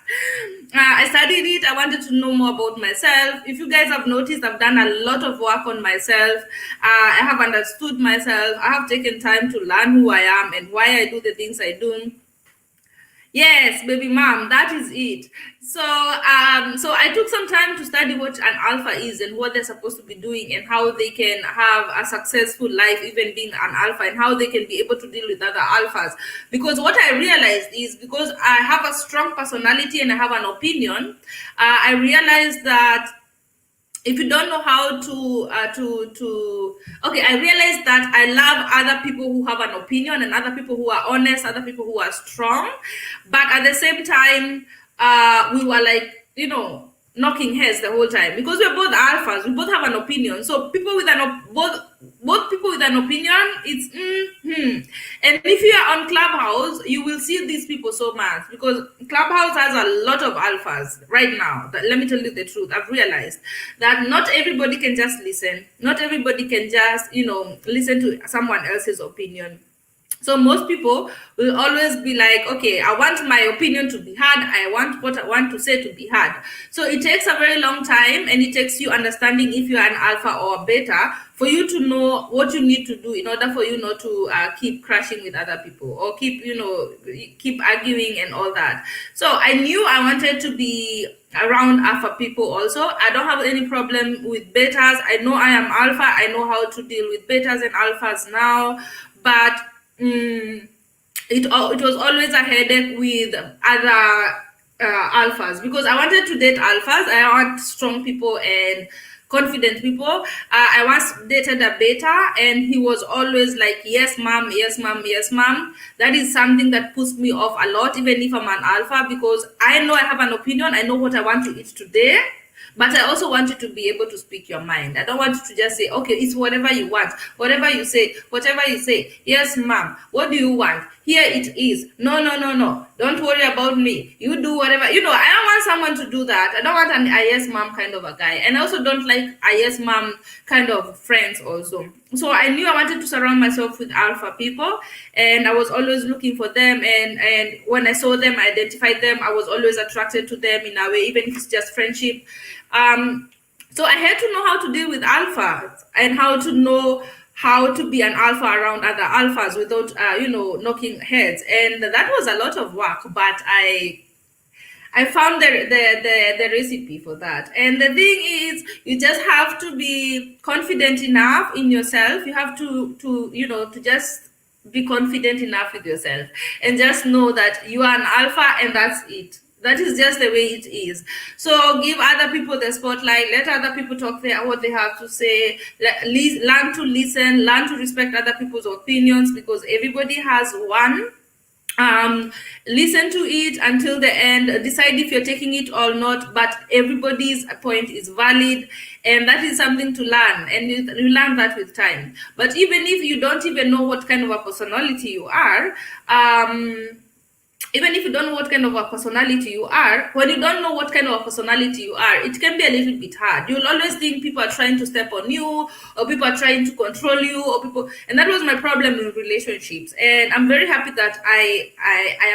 I studied it. I wanted to know more about myself. If you guys have noticed, I've done a lot of work on myself. I have understood myself. I have taken time to learn who I am and why I do the things I do. Yes, baby mom, that is it. So I took some time to study what an alpha is and what they're supposed to be doing and how they can have a successful life even being an alpha, and how they can be able to deal with other alphas. Because what I realized is, because I have a strong personality and I have an opinion, I realized that if you don't know how I realized that I love other people who have an opinion and other people who are honest, other people who are strong, but at the same time, we were like, knocking heads the whole time, because we're both alphas, we both have an opinion. So people with both people with an opinion, it's And if you are on Clubhouse, you will see these people so much, because Clubhouse has a lot of alphas right now. Let me tell you the truth. I've realized that not everybody can just listen. Not everybody can just, listen to someone else's opinion. So most people will always be like, okay, I want my opinion to be heard. I want what I want to say to be heard. So it takes a very long time, and it takes you understanding if you are an alpha or a beta for you to know what you need to do in order for you not to keep crashing with other people or keep, keep arguing and all that. So I knew I wanted to be around alpha people also. I don't have any problem with betas. I know I am alpha. I know how to deal with betas and alphas now, but it was always a headache with other alphas, because I wanted to date alphas. I want strong people and confident people. I once dated a beta, and he was always like, yes ma'am, yes ma'am, yes ma'am. That is something that puts me off a lot, even if I'm an alpha, because I know I have an opinion. I know what I want to eat today, but I also want you to be able to speak your mind. I don't want you to just say, okay, it's whatever you want, whatever you say, yes ma'am, what do you want, here it is, no no no no, don't worry about me, you do whatever. I don't want someone to do that. I don't want a yes ma'am kind of a guy, and I also don't like a yes ma'am kind of friends also. So I knew I wanted to surround myself with alpha people, and I was always looking for them, and when I saw them, I identified them. I was always attracted to them in a way, even if it's just friendship. So I had to know how to deal with alpha, and how to know how to be an alpha around other alphas without knocking heads, and that was a lot of work, but I found the recipe for that. And the thing is, you just have to be confident enough in yourself. You have to just be confident enough with yourself, and just know that you are an alpha, and that's it. That is just the way it is. So give other people the spotlight. Let other people talk what they have to say. Learn to listen. Learn to respect other people's opinions, because everybody has one. Listen to it until the end. Decide if you're taking it or not, but everybody's point is valid, and that is something to learn, and you learn that with time. But even if you don't even know what kind of a personality you are, even if you don't know what kind of a personality you are, when you don't know what kind of a personality you are, it can be a little bit hard. You'll always think people are trying to step on you, or people are trying to control you, and that was my problem in relationships. And I'm very happy that I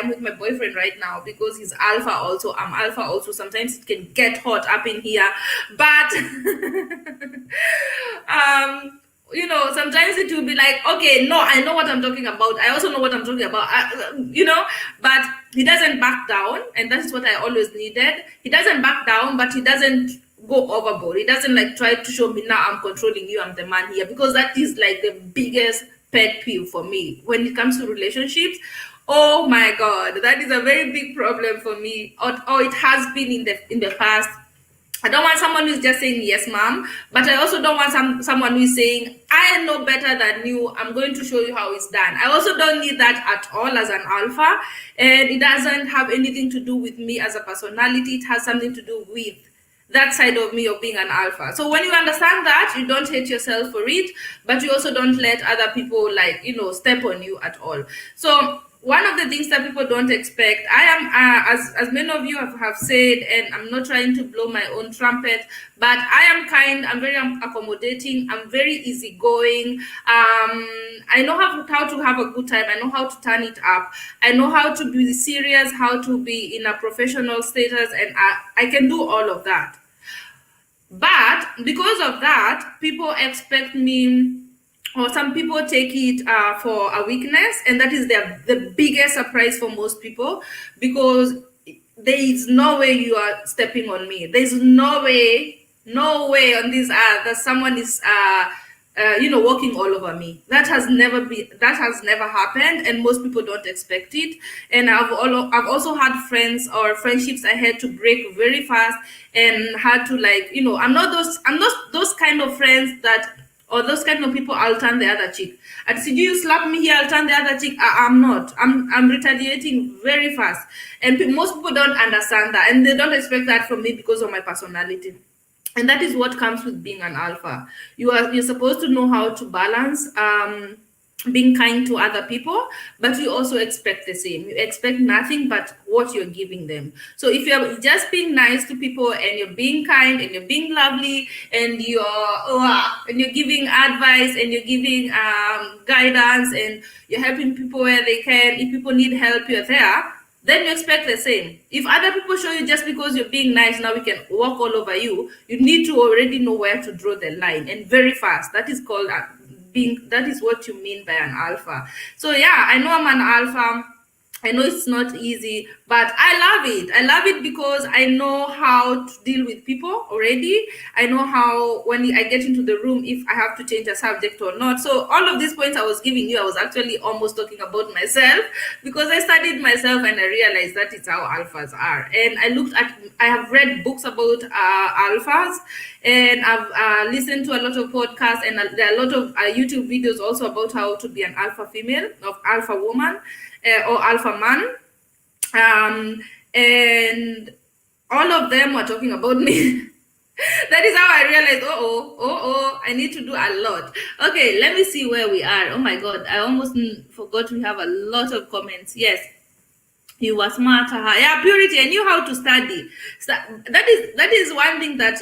am with my boyfriend right now, because he's alpha also. I'm alpha also. Sometimes it can get hot up in here, but sometimes it will be like, okay, no, I know what I'm talking about. I also know what I'm talking about, but he doesn't back down. And that's what I always needed. He doesn't back down, but he doesn't go overboard. He doesn't like try to show me, now I'm controlling you, I'm the man here, because that is like the biggest pet peeve for me when it comes to relationships. Oh my God, that is a very big problem for me. Or it has been in the past. I don't want someone who's just saying yes, ma'am, but I also don't want someone who's saying, I know better than you, I'm going to show you how it's done. I also don't need that at all as an alpha, and it doesn't have anything to do with me as a personality. It has something to do with that side of me of being an alpha. So when you understand that, you don't hate yourself for it, but you also don't let other people step on you at all. So one of the things that people don't expect, I am, as many of you have said, and I'm not trying to blow my own trumpet, but I am kind, I'm very accommodating, I'm very easygoing. I know how to have a good time. I know how to turn it up. I know how to be serious, how to be in a professional status, and I can do all of that. But because of that, people expect me, or some people take it for a weakness, and that is the biggest surprise for most people, because there is no way you are stepping on me. There's no way on this earth that someone is walking all over me. That has never happened, and most people don't expect it. And I've also had friends or friendships I had to break very fast, and had to I'm not those kind of friends that, or those kind of people, I'll turn the other cheek. And see, you slap me here, I'll turn the other cheek. I'm not. I'm retaliating very fast. And most people don't understand that, and they don't expect that from me because of my personality. And that is what comes with being an alpha. You're supposed to know how to balance. being kind to other people, but you also expect the same. You expect nothing but what you're giving them. So if you're just being nice to people and you're being kind and you're being lovely and you're giving advice and you're giving guidance and you're helping people where they can, if people need help, you're there, then you expect the same. If other people show you just because you're being nice, now we can walk all over you, you need to already know where to draw the line, and very fast. That is called being, that is what you mean by an alpha. So yeah, I know I'm an alpha. I know it's not easy, but I love it. I love it because I know how to deal with people already. I know how, when I get into the room, if I have to change a subject or not. So all of these points I was giving you, I was actually almost talking about myself, because I studied myself and I realized that is how alphas are. And I have read books about alphas, and I've listened to a lot of podcasts, and there are a lot of YouTube videos also about how to be an alpha female or alpha woman, or alpha man, and all of them were talking about me. That is how I realized, I need to do a lot. Okay, let me see where we are. Oh my God, I almost forgot we have a lot of comments. Yes, you were smart. Yeah, Purity, I knew how to study. So that is one thing that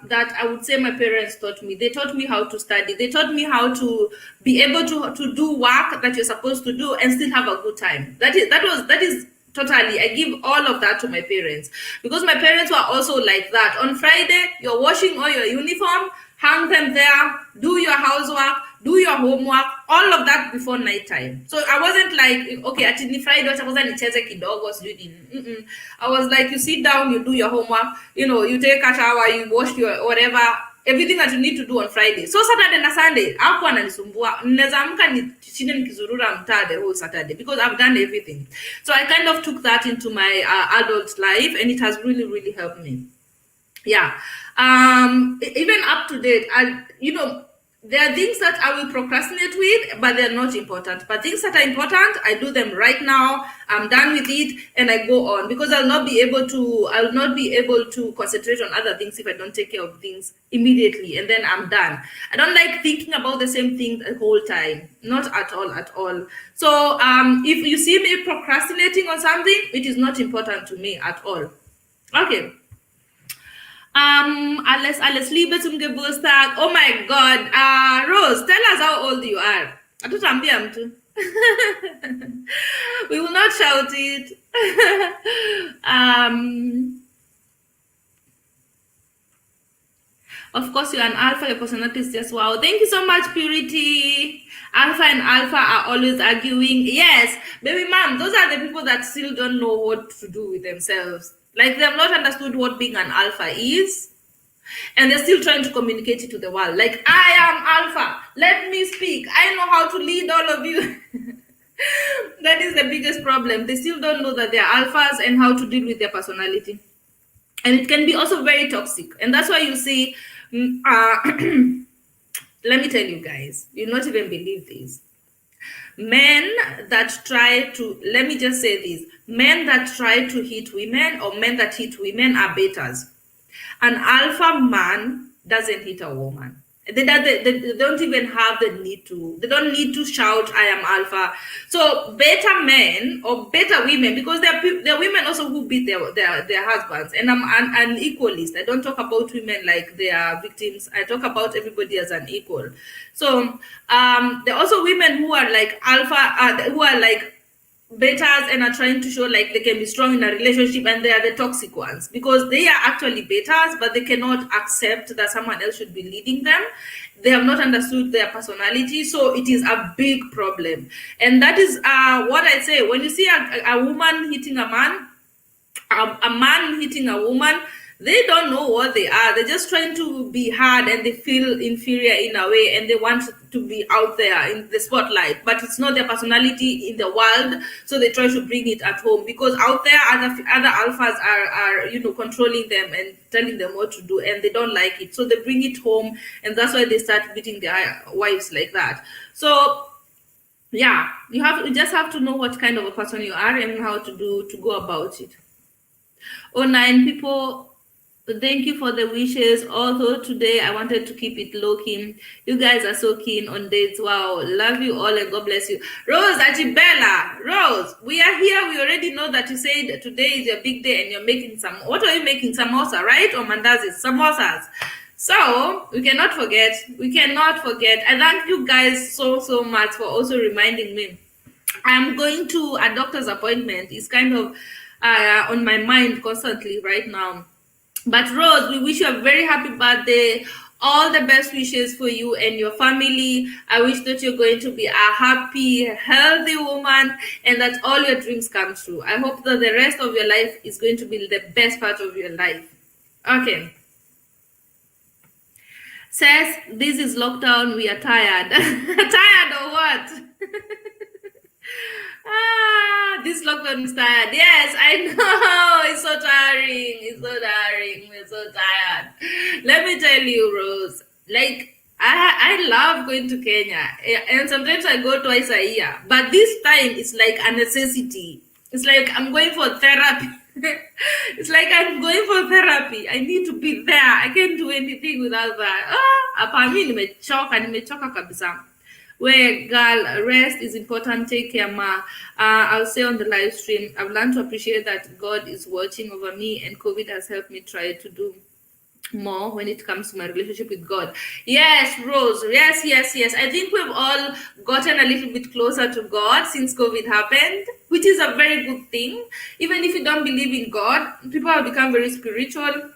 that I would say my parents taught me. They taught me how to study. They taught me how to be able to do work that you're supposed to do and still have a good time. That is totally, I give all of that to my parents, because my parents were also like that. On Friday, you're washing all your uniform, hang them there, do your housework, do your homework, all of that before nighttime. So I wasn't like, okay, ati Friday wacha kwanza nicheze kidogo sijui nini. I was like, you sit down, you do your homework, you take a shower, you wash your whatever, everything that you need to do on Friday. So Saturday na Sunday hapo ananisumbua, ninaweza amka nishinde nikizurura mtaa the whole Saturday, because I've done everything. So I kind of took that into my adult life, and it has really, really helped me. Yeah. Even up to date, there are things that I will procrastinate with, but they're not important. But things that are important, I do them right now. I'm done with it, and I go on, because I'll not be able to concentrate on other things if I don't take care of things immediately, and then I'm done. I don't like thinking about the same thing the whole time. Not at all. So if you see me procrastinating on something, it is not important to me at all. Okay. Alles Liebe zum Geburtstag. Oh my God. Rose, tell us how old you are. Atutambia mtu. We will not shout it. Of course, you're an alpha. Your personality is just wow. Thank you so much, Purity. Alpha and alpha are always arguing. Yes, baby mom, those are the people that still don't know what to do with themselves. Like, they have not understood what being an alpha is, and they're still trying to communicate it to the world. Like, I am alpha. Let me speak. I know how to lead all of you. That is the biggest problem. They still don't know that they're alphas and how to deal with their personality. And it can be also very toxic. And that's why you see, let me tell you guys, you'll not even believe this. Men that try to, let me just say this, men that try to hit women or men that hit women are betas. An alpha man doesn't hit a woman. They don't even have the need to, they don't need to shout, I am alpha. So beta men or beta women, because there are women also who beat their husbands, and I'm an equalist. I don't talk about women like they are victims. I talk about everybody as an equal. So there are also women who are like alpha, who are like betas and are trying to show like they can be strong in a relationship, and they are the toxic ones, because they are actually betas, but they cannot accept that someone else should be leading them. They have not understood their personality, so it is a big problem. And that is what I say, when you see a woman hitting a man, a man hitting a woman, they don't know what they are. They're just trying to be hard, and they feel inferior in a way, and they want to be out there in the spotlight, but it's not their personality in the world, so they try to bring it at home, because out there other alphas are controlling them and telling them what to do, and they don't like it, so they bring it home, and that's why they start beating their wives like that. So yeah, you just have to know what kind of a person you are and how to go about it. 9 people Thank you for the wishes. Although today I wanted to keep it low key. You guys are so keen on dates. Wow. Love you all and God bless you. Rose Ajibella. Rose, we are here. We already know that you said today is your big day and you're making some. What are you making? Samosa, right? Or mandazis? Samosas. So we cannot forget. We cannot forget. I thank you guys so, so much for also reminding me. I'm going to a doctor's appointment. It's kind of on my mind constantly right now. But Rose, we wish you a very happy birthday. All the best wishes for you and your family. I wish that you're going to be a happy, healthy woman and that all your dreams come true. I hope that the rest of your life is going to be the best part of your life. Okay. Says, this is lockdown. We are tired. Tired of what? This lockdown is tired. Yes, I know. It's so tiring. It's so tiring. We're so tired. Let me tell you, Rose. Like, I love going to Kenya, and sometimes I go twice a year. But this time, it's like a necessity. It's like I'm going for therapy. It's like I'm going for therapy. I need to be there. I can't do anything without that. Hapa mi nimechoka kabisa. Where girl, rest is important. Take care, ma. I'll say on the live stream, I've learned to appreciate that God is watching over me, and COVID has helped me try to do more when it comes to my relationship with God. Yes, Rose. Yes, yes, yes. I think we've all gotten a little bit closer to God since COVID happened, which is a very good thing. Even if you don't believe in God, people have become very spiritual.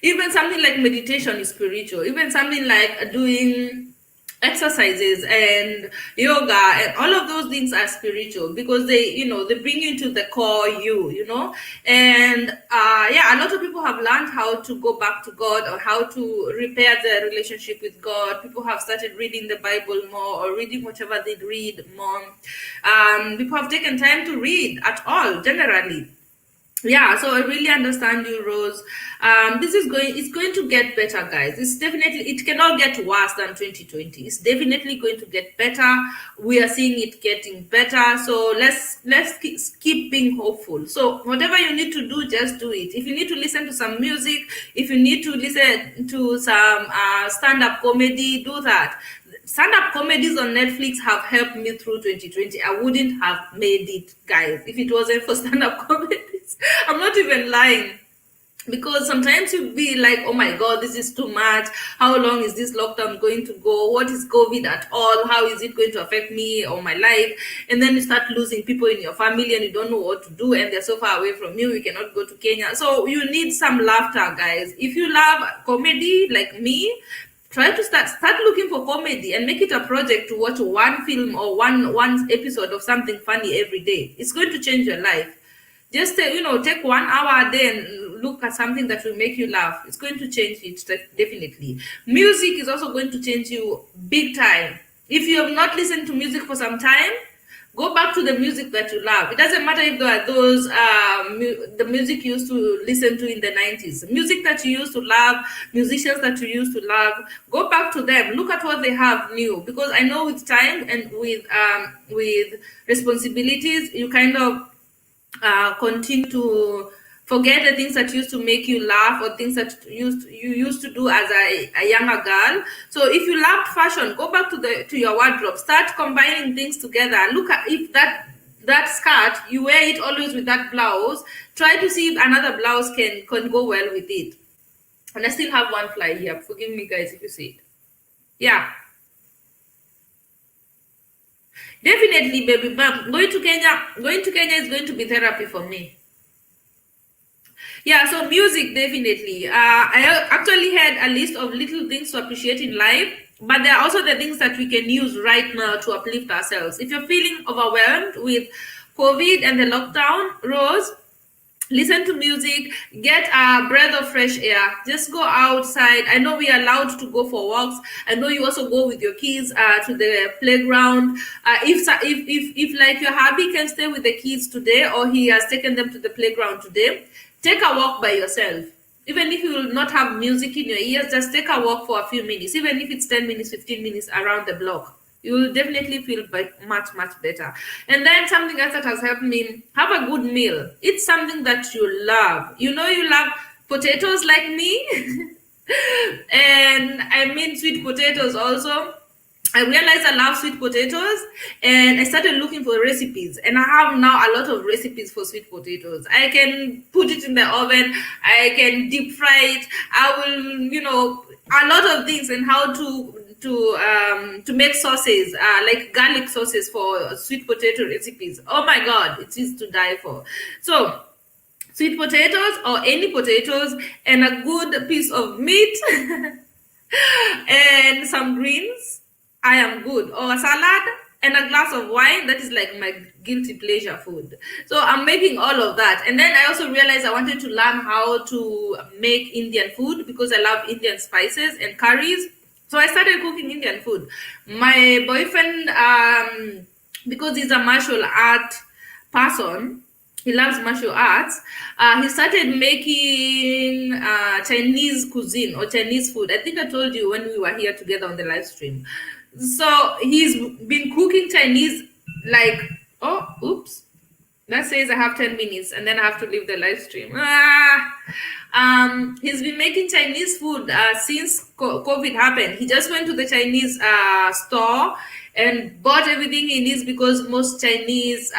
Even something like meditation is spiritual. Even something like doing exercises and yoga and all of those things are spiritual because they bring you into the core and yeah, a lot of people have learned how to go back to God or how to repair their relationship with God. People have started reading the Bible more or reading whatever they read more. People have taken time to read at all generally. Yeah, so I really understand you, Rose. It's going to get better, guys. It cannot get worse than 2020. It's definitely going to get better. We are seeing it getting better. So let's keep being hopeful. So whatever you need to do, just do it. If you need to listen to some music, if you need to listen to some stand-up comedy, do that. Stand-up comedies on Netflix have helped me through 2020. I wouldn't have made it, guys, if it wasn't for stand-up comedies. I'm not even lying. Because sometimes you'll be like, oh my God, this is too much. How long is this lockdown going to go? What is COVID at all? How is it going to affect me or my life? And then you start losing people in your family and you don't know what to do and they're so far away from you. You cannot go to Kenya. So you need some laughter, guys. If you love comedy like me, try to start looking for comedy and make it a project to watch one film or one episode of something funny every day. It's going to change your life. Just take 1 hour a day and look at something that will make you laugh. It's going to change it definitely. Music is also going to change you big time. If you have not listened to music for some time, go back to the music that you love. It doesn't matter if there are those the music you used to listen to in the 90s, music that you used to love, musicians that you used to love. Go back to them. Look at what they have new, because I know with time and with responsibilities, you kind of continue to forget the things that used to make you laugh or things that you used to do as a younger girl. So if you loved fashion, go back to your wardrobe. Start combining things together. Look at if that skirt, you wear it always with that blouse. Try to see if another blouse can go well with it. And I still have one fly here. Forgive me, guys, if you see it. Yeah. Definitely, baby bump. Going to Kenya is going to be therapy for me. Yeah, so music, definitely. I actually had a list of little things to appreciate in life, but there are also the things that we can use right now to uplift ourselves. If you're feeling overwhelmed with COVID and the lockdown, Rose, listen to music, get a breath of fresh air, just go outside. I know we are allowed to go for walks. I know you also go with your kids to the playground. If like your hubby can stay with the kids today, or he has taken them to the playground today, take a walk by yourself. Even if you will not have music in your ears, just take a walk for a few minutes, even if it's 10 minutes, 15 minutes around the block. You will definitely feel much, much better. And then something else that has helped me, have a good meal. Eat something that you love. You know, you love potatoes like me. And I mean sweet potatoes also. I realized I love sweet potatoes, and I started looking for recipes. And I have now a lot of recipes for sweet potatoes. I can put it in the oven, I can deep fry it, I will, a lot of things, and how to make sauces, like garlic sauces for sweet potato recipes. Oh my god, it is to die for. So sweet potatoes or any potatoes and a good piece of meat and some greens, I am good. Or a salad and a glass of wine, that is like my guilty pleasure food. So I'm making all of that. And then I also realized I wanted to learn how to make Indian food because I love Indian spices and curries. So I started cooking Indian food. My boyfriend, because he's a martial art person, he loves martial arts. He started making Chinese cuisine or Chinese food. I think I told you when we were here together on the live stream. So he's been cooking Chinese, like, oh, oops. That says I have 10 minutes and then I have to leave the live stream. He's been making Chinese food since COVID happened. He just went to the Chinese store and bought everything he needs because most Chinese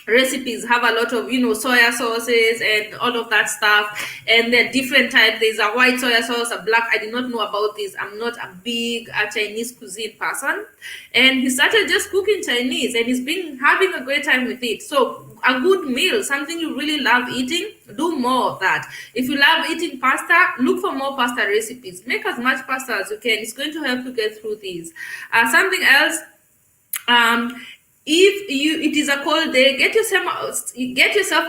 recipes have a lot of soya sauces and all of that stuff, and they're different types. There's a white soya sauce, a black. I did not know about this. I'm not a big Chinese cuisine person, and he started just cooking Chinese, and he's been having a great time with it. So a good meal, something you really love eating, do more of that. If you love eating pasta, look for more pasta recipes. Make as much pasta as you can. It's going to help you get through these. Something else, if it is a cold day, get yourself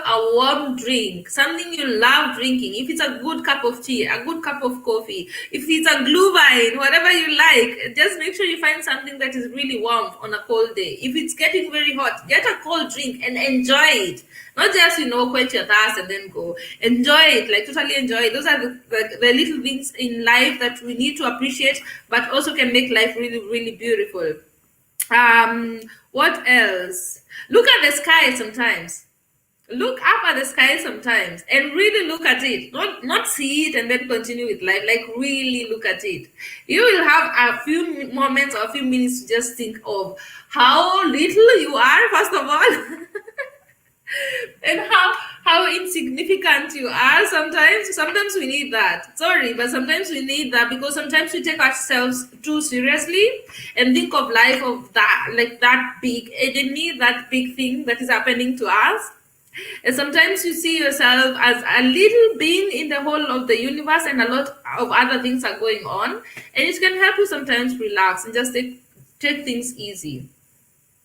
a warm drink, something you love drinking. If it's a good cup of tea, a good cup of coffee, if it's a glühwein, whatever you like, just make sure you find something that is really warm on a cold day. If it's getting very hot, get a cold drink and enjoy it. Not just quench your thirst and then go. Enjoy it, like totally enjoy it. Those are the little things in life that we need to appreciate, but also can make life really, really beautiful. What else? Look at the sky sometimes. Look up at the sky sometimes and really look at it. Not see it and then continue with life. Like really look at it. You will have a few moments or a few minutes to just think of how little you are, first of all. And how insignificant you are. Sometimes we need that, sorry, but sometimes we need that, because sometimes we take ourselves too seriously and think of life of that, like that big enemy, that big thing that is happening to us. And sometimes you see yourself as a little being in the whole of the universe, and a lot of other things are going on, and it can help you sometimes relax and just take things easy.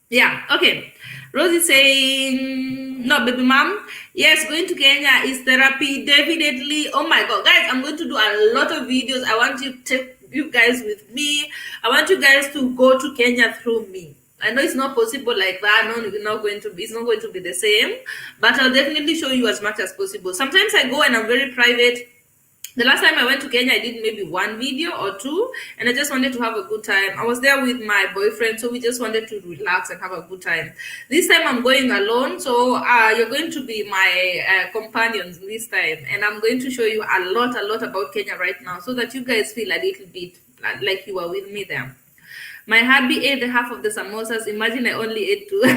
Yeah, okay. Rosie saying, no, baby mom. Yes, going to Kenya is therapy, definitely. Oh my God, guys, I'm going to do a lot of videos. I want you to take you guys with me. I want you guys to go to Kenya through me. I know it's not possible like that. No, it's not going to be the same, but I'll definitely show you as much as possible. Sometimes I go and I'm very private. The last time I went to Kenya, I did maybe one video or two, and I just wanted to have a good time. I was there with my boyfriend, so we just wanted to relax and have a good time. This time I'm going alone, so you're going to be my companions this time, and I'm going to show you a lot about Kenya right now, so that you guys feel a little bit like you are with me there. My hubby ate half of the samosas. Imagine I only ate two. Rose,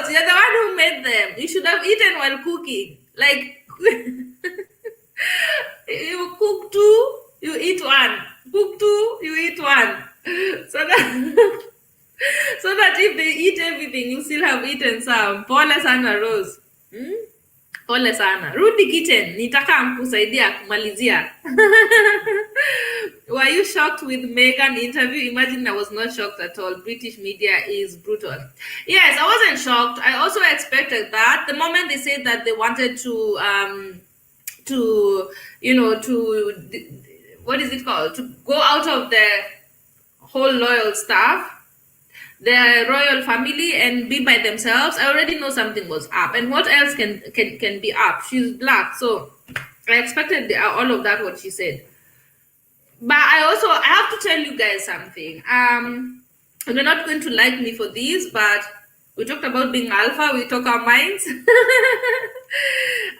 you're the one who made them. You should have eaten while cooking. Like, you cook two, you eat one. Cook two, you eat one. So that if they eat everything, you still have eaten some. Pole sana, Rose. Pole sana. Rudi kitchen. Nitaka kusaidia kumalizia. Were you shocked with Meghan interview? Imagine I was not shocked at all. British media is brutal. Yes, I wasn't shocked. I also expected that. The moment they said that they wanted to what is it called? To go out of the whole loyal stuff, the royal family, and be by themselves, I already know something was up. And what else can be up? She's black, so I expected all of that, what she said. But I have to tell you guys something. And you're not going to like me for this, but we talked about being alpha. We talk our minds.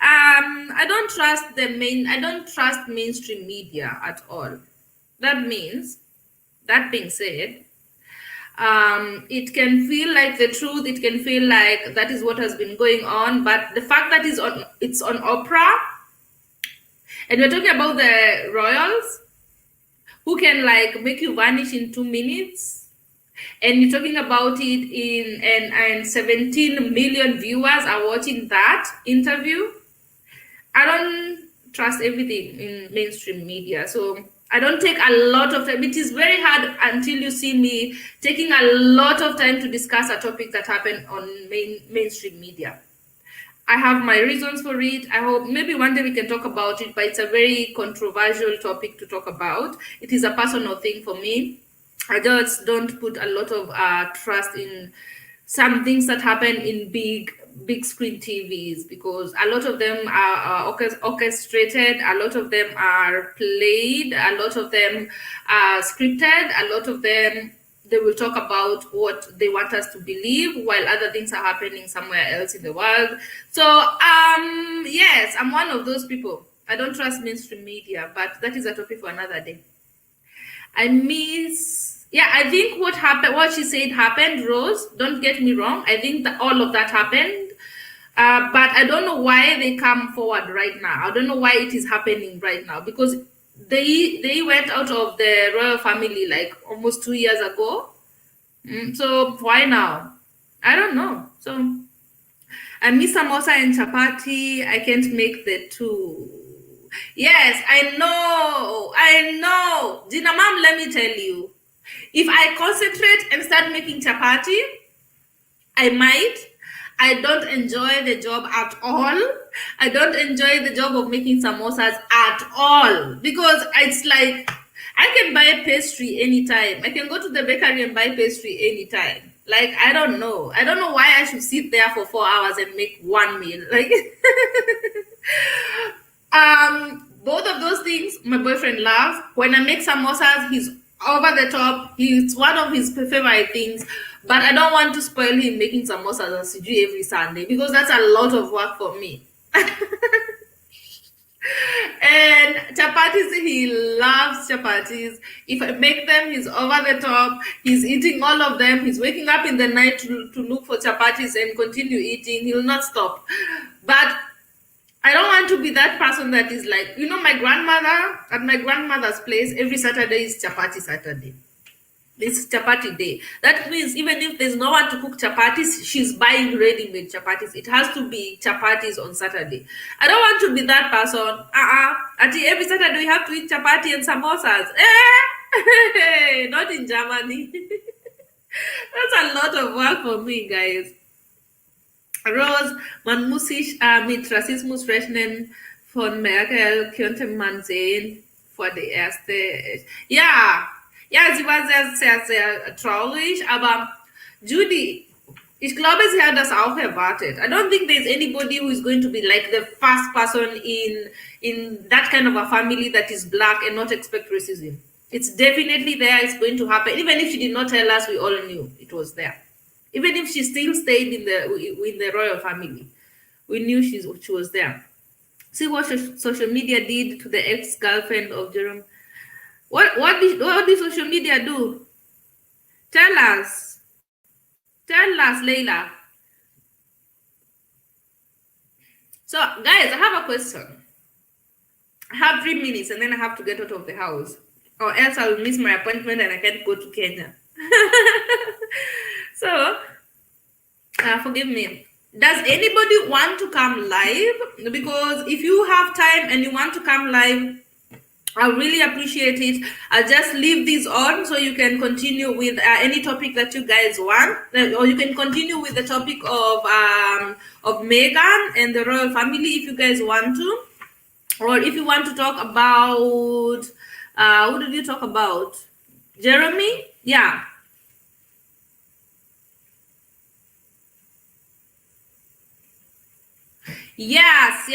I don't trust I don't trust mainstream media at all. That means, that being said, it can feel like the truth. It can feel like that is what has been going on. But the fact that it's on Oprah, and we're talking about the royals who can like make you vanish in 2 minutes, and you're talking about it and 17 million viewers are watching that interview. I don't trust everything in mainstream media. So I don't take a lot of time. It is very hard until you see me taking a lot of time to discuss a topic that happened on mainstream media. I have my reasons for it. I hope maybe one day we can talk about it, but it's a very controversial topic to talk about. It is a personal thing for me. I just don't put a lot of trust in some things that happen in big screen TVs, because a lot of them are orchestrated, a lot of them are played, a lot of them are scripted, a lot of them they will talk about what they want us to believe while other things are happening somewhere else in the world. So yes, I'm one of those people. I don't trust mainstream media, but that is a topic for another day. I think what happened, what she said happened, Rose. Don't get me wrong. I think that all of that happened. But I don't know why they come forward right now. I don't know why it is happening right now, because they went out of the royal family like almost 2 years ago. So why now? I don't know. So I miss samosa and chapati. I can't make the two. Yes, I know. I know. Gina mom, let me tell you. If I concentrate and start making chapati, I might. I don't enjoy the job at all. I don't enjoy the job of making samosas at all, because it's like I can buy pastry anytime. I can go to the bakery and buy pastry anytime. Like, I don't know. I don't know why I should sit there for 4 hours and make one meal. Like both of those things my boyfriend loves. When I make samosas, he's over the top. It's one of his favorite things. But I don't want to spoil him making samosas and sijui every Sunday, because that's a lot of work for me. And chapatis, he loves chapatis. If I make them, he's over the top. He's eating all of them. He's waking up in the night to look for chapatis and continue eating. He'll not stop. But I don't want to be that person that is like, my grandmother, at my grandmother's place, every Saturday is chapati Saturday. It's chapati day. That means even if there's no one to cook chapatis, she's buying ready-made chapatis. It has to be chapatis on Saturday. I don't want to be that person. Every Saturday we have to eat chapati and samosas. Not in Germany. That's a lot of work for me, guys. Rose, man muss sich mit Rassismus rechnen. Von Merkel könnte man sehen, vor der erste. Ja, sie war sehr, sehr, sehr traurig, aber Judy, ich glaube, sie hat das auch erwartet. I don't think there's anybody who is going to be like the first person in that kind of a family that is black and not expect racism. It's definitely there. It's going to happen. Even if she did not tell us, we all knew it was there. Even if she still stayed in the royal family, we knew she was there. See what social media did to the ex-girlfriend of Jerome. What did social media do? Tell us. Tell us, Leila. So, guys, I have a question. I have 3 minutes and then I have to get out of the house, or else I will miss my appointment and I can't go to Kenya. So, forgive me. Does anybody want to come live? Because if you have time and you want to come live, I really appreciate it. I'll just leave these on so you can continue with any topic that you guys want, or you can continue with the topic of Meghan and the royal family if you guys want to, or if you want to talk about who did you talk about? Jeremy? Yeah. Yes.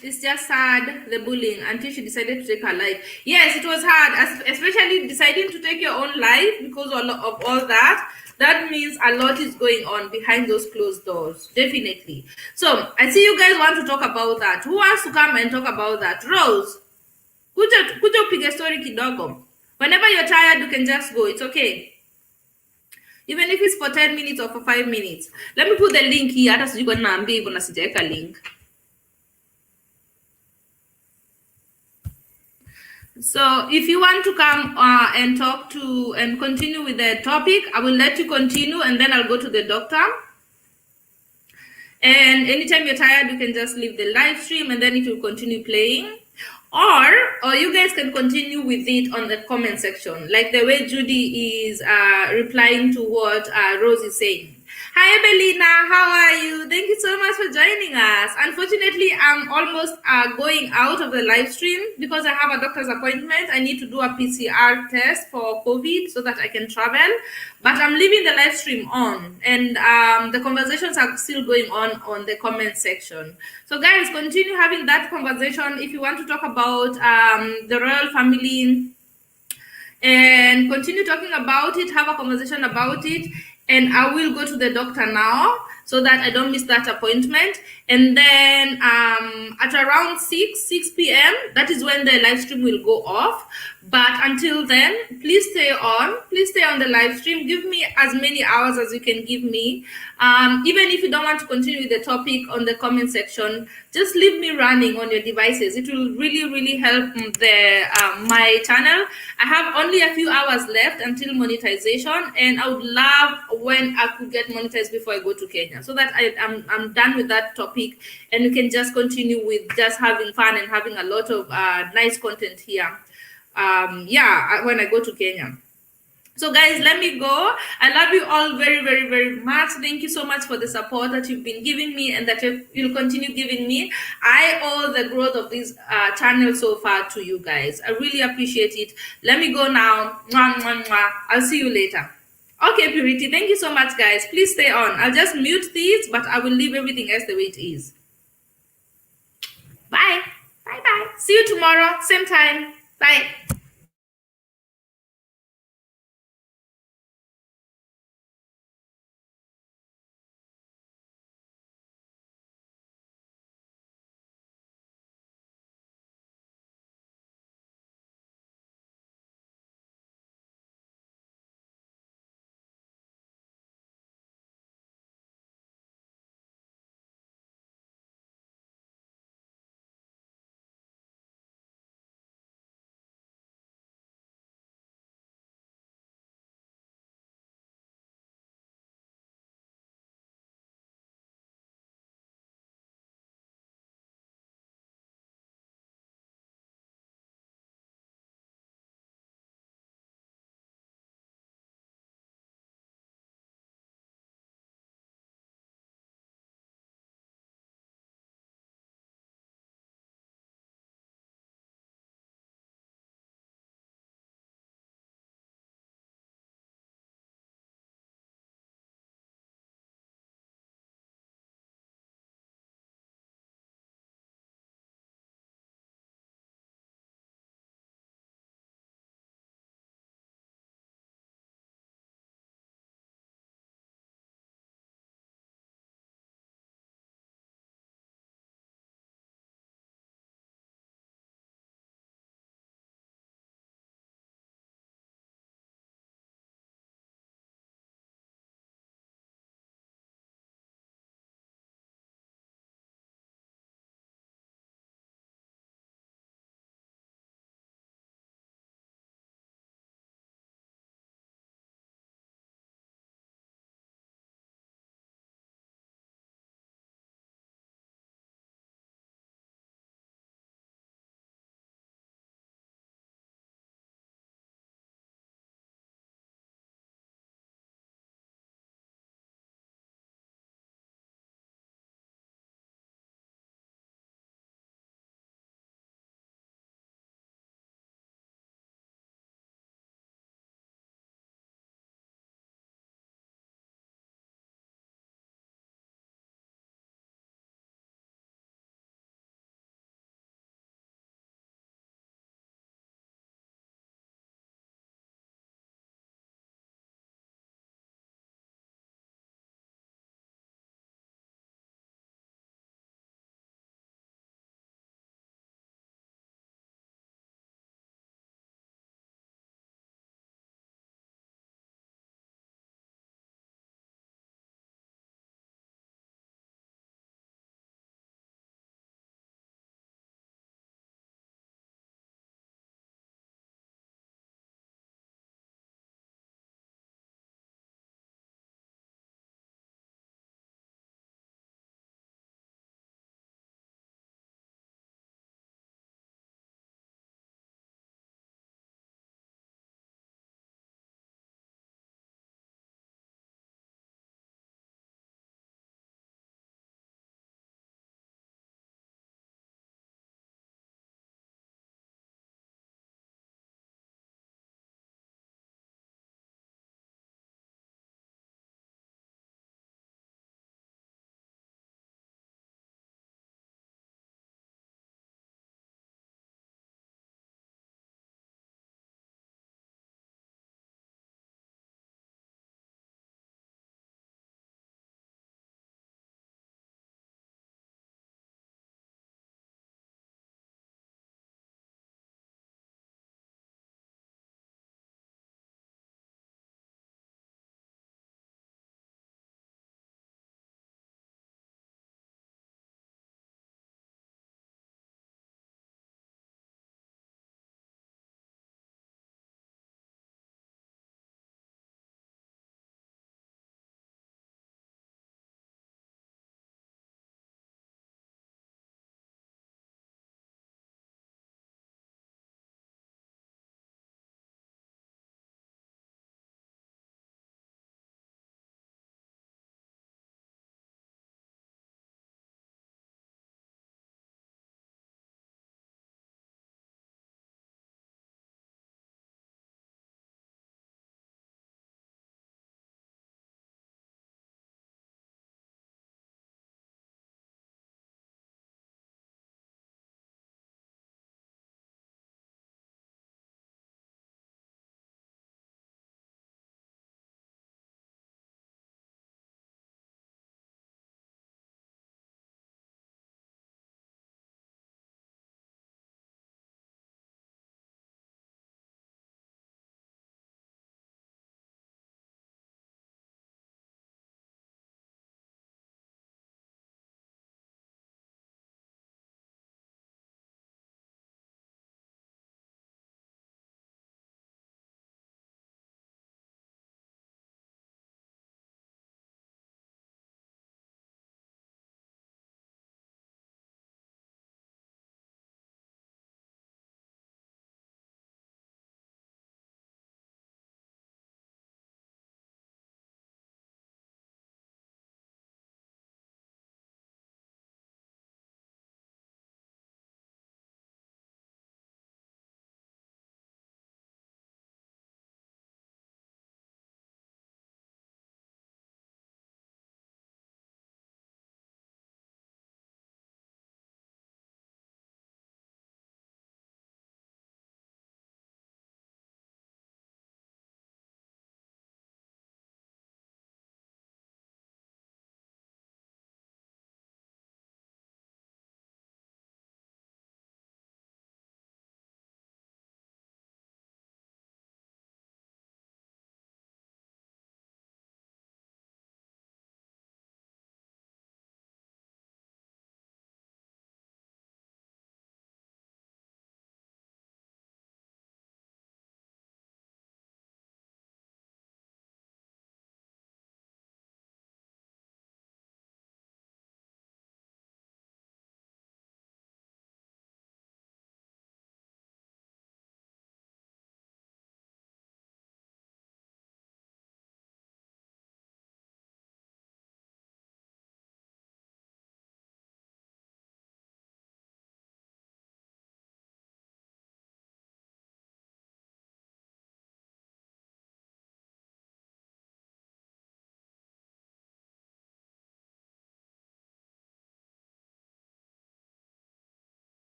It's just sad, the bullying, until she decided to take her life. Yes, it was hard, especially deciding to take your own life because of all that. That means a lot is going on behind those closed doors, definitely. So I see you guys want to talk about that. Who wants to come and talk about that? Rose, kuja upige story kidogo. Whenever you're tired, you can just go. It's okay. Even if it's for 10 minutes or for 5 minutes. Let me put the link here. Hata sijui kwa nini naambia hivyo na sijaweka link. So if you want to come and talk to and continue with the topic, I will let you continue and then I'll go to the doctor. And anytime you're tired, you can just leave the live stream and then it will continue playing. Or you guys can continue with it on the comment section, like the way Judy is replying to what Rose is saying. Hi, Belina, how are you? Thank you so much for joining us. Unfortunately, I'm almost going out of the live stream because I have a doctor's appointment. I need to do a PCR test for COVID so that I can travel. But I'm leaving the live stream on, and the conversations are still going on the comment section. So guys, continue having that conversation. If you want to talk about the royal family and continue talking about it, have a conversation about it. And I will go to the doctor now so that I don't miss that appointment. And then at around 6 p.m., that is when the live stream will go off. But until then, please stay on. Please stay on the live stream. Give me as many hours as you can give me. Even if you don't want to continue with the topic on the comment section, just leave me running on your devices. It will really, really help my channel. I have only a few hours left until monetization, and I would love when I could get monetized before I go to Kenya, so that I'm done with that topic, and you can just continue with just having fun and having a lot of nice content here. When I go to Kenya. So guys, let me go. I love you all very, very, very much. Thank you so much for the support that you've been giving me and that you'll continue giving me. I owe the growth of this channel so far to you guys. I really appreciate it. Let me go now. Mwah, mwah, mwah. I'll see you later. Okay, Purity, thank you so much, guys. Please stay on. I'll just mute these, but I will leave everything else the way it is. Bye. Bye-bye. See you tomorrow, same time. Bye.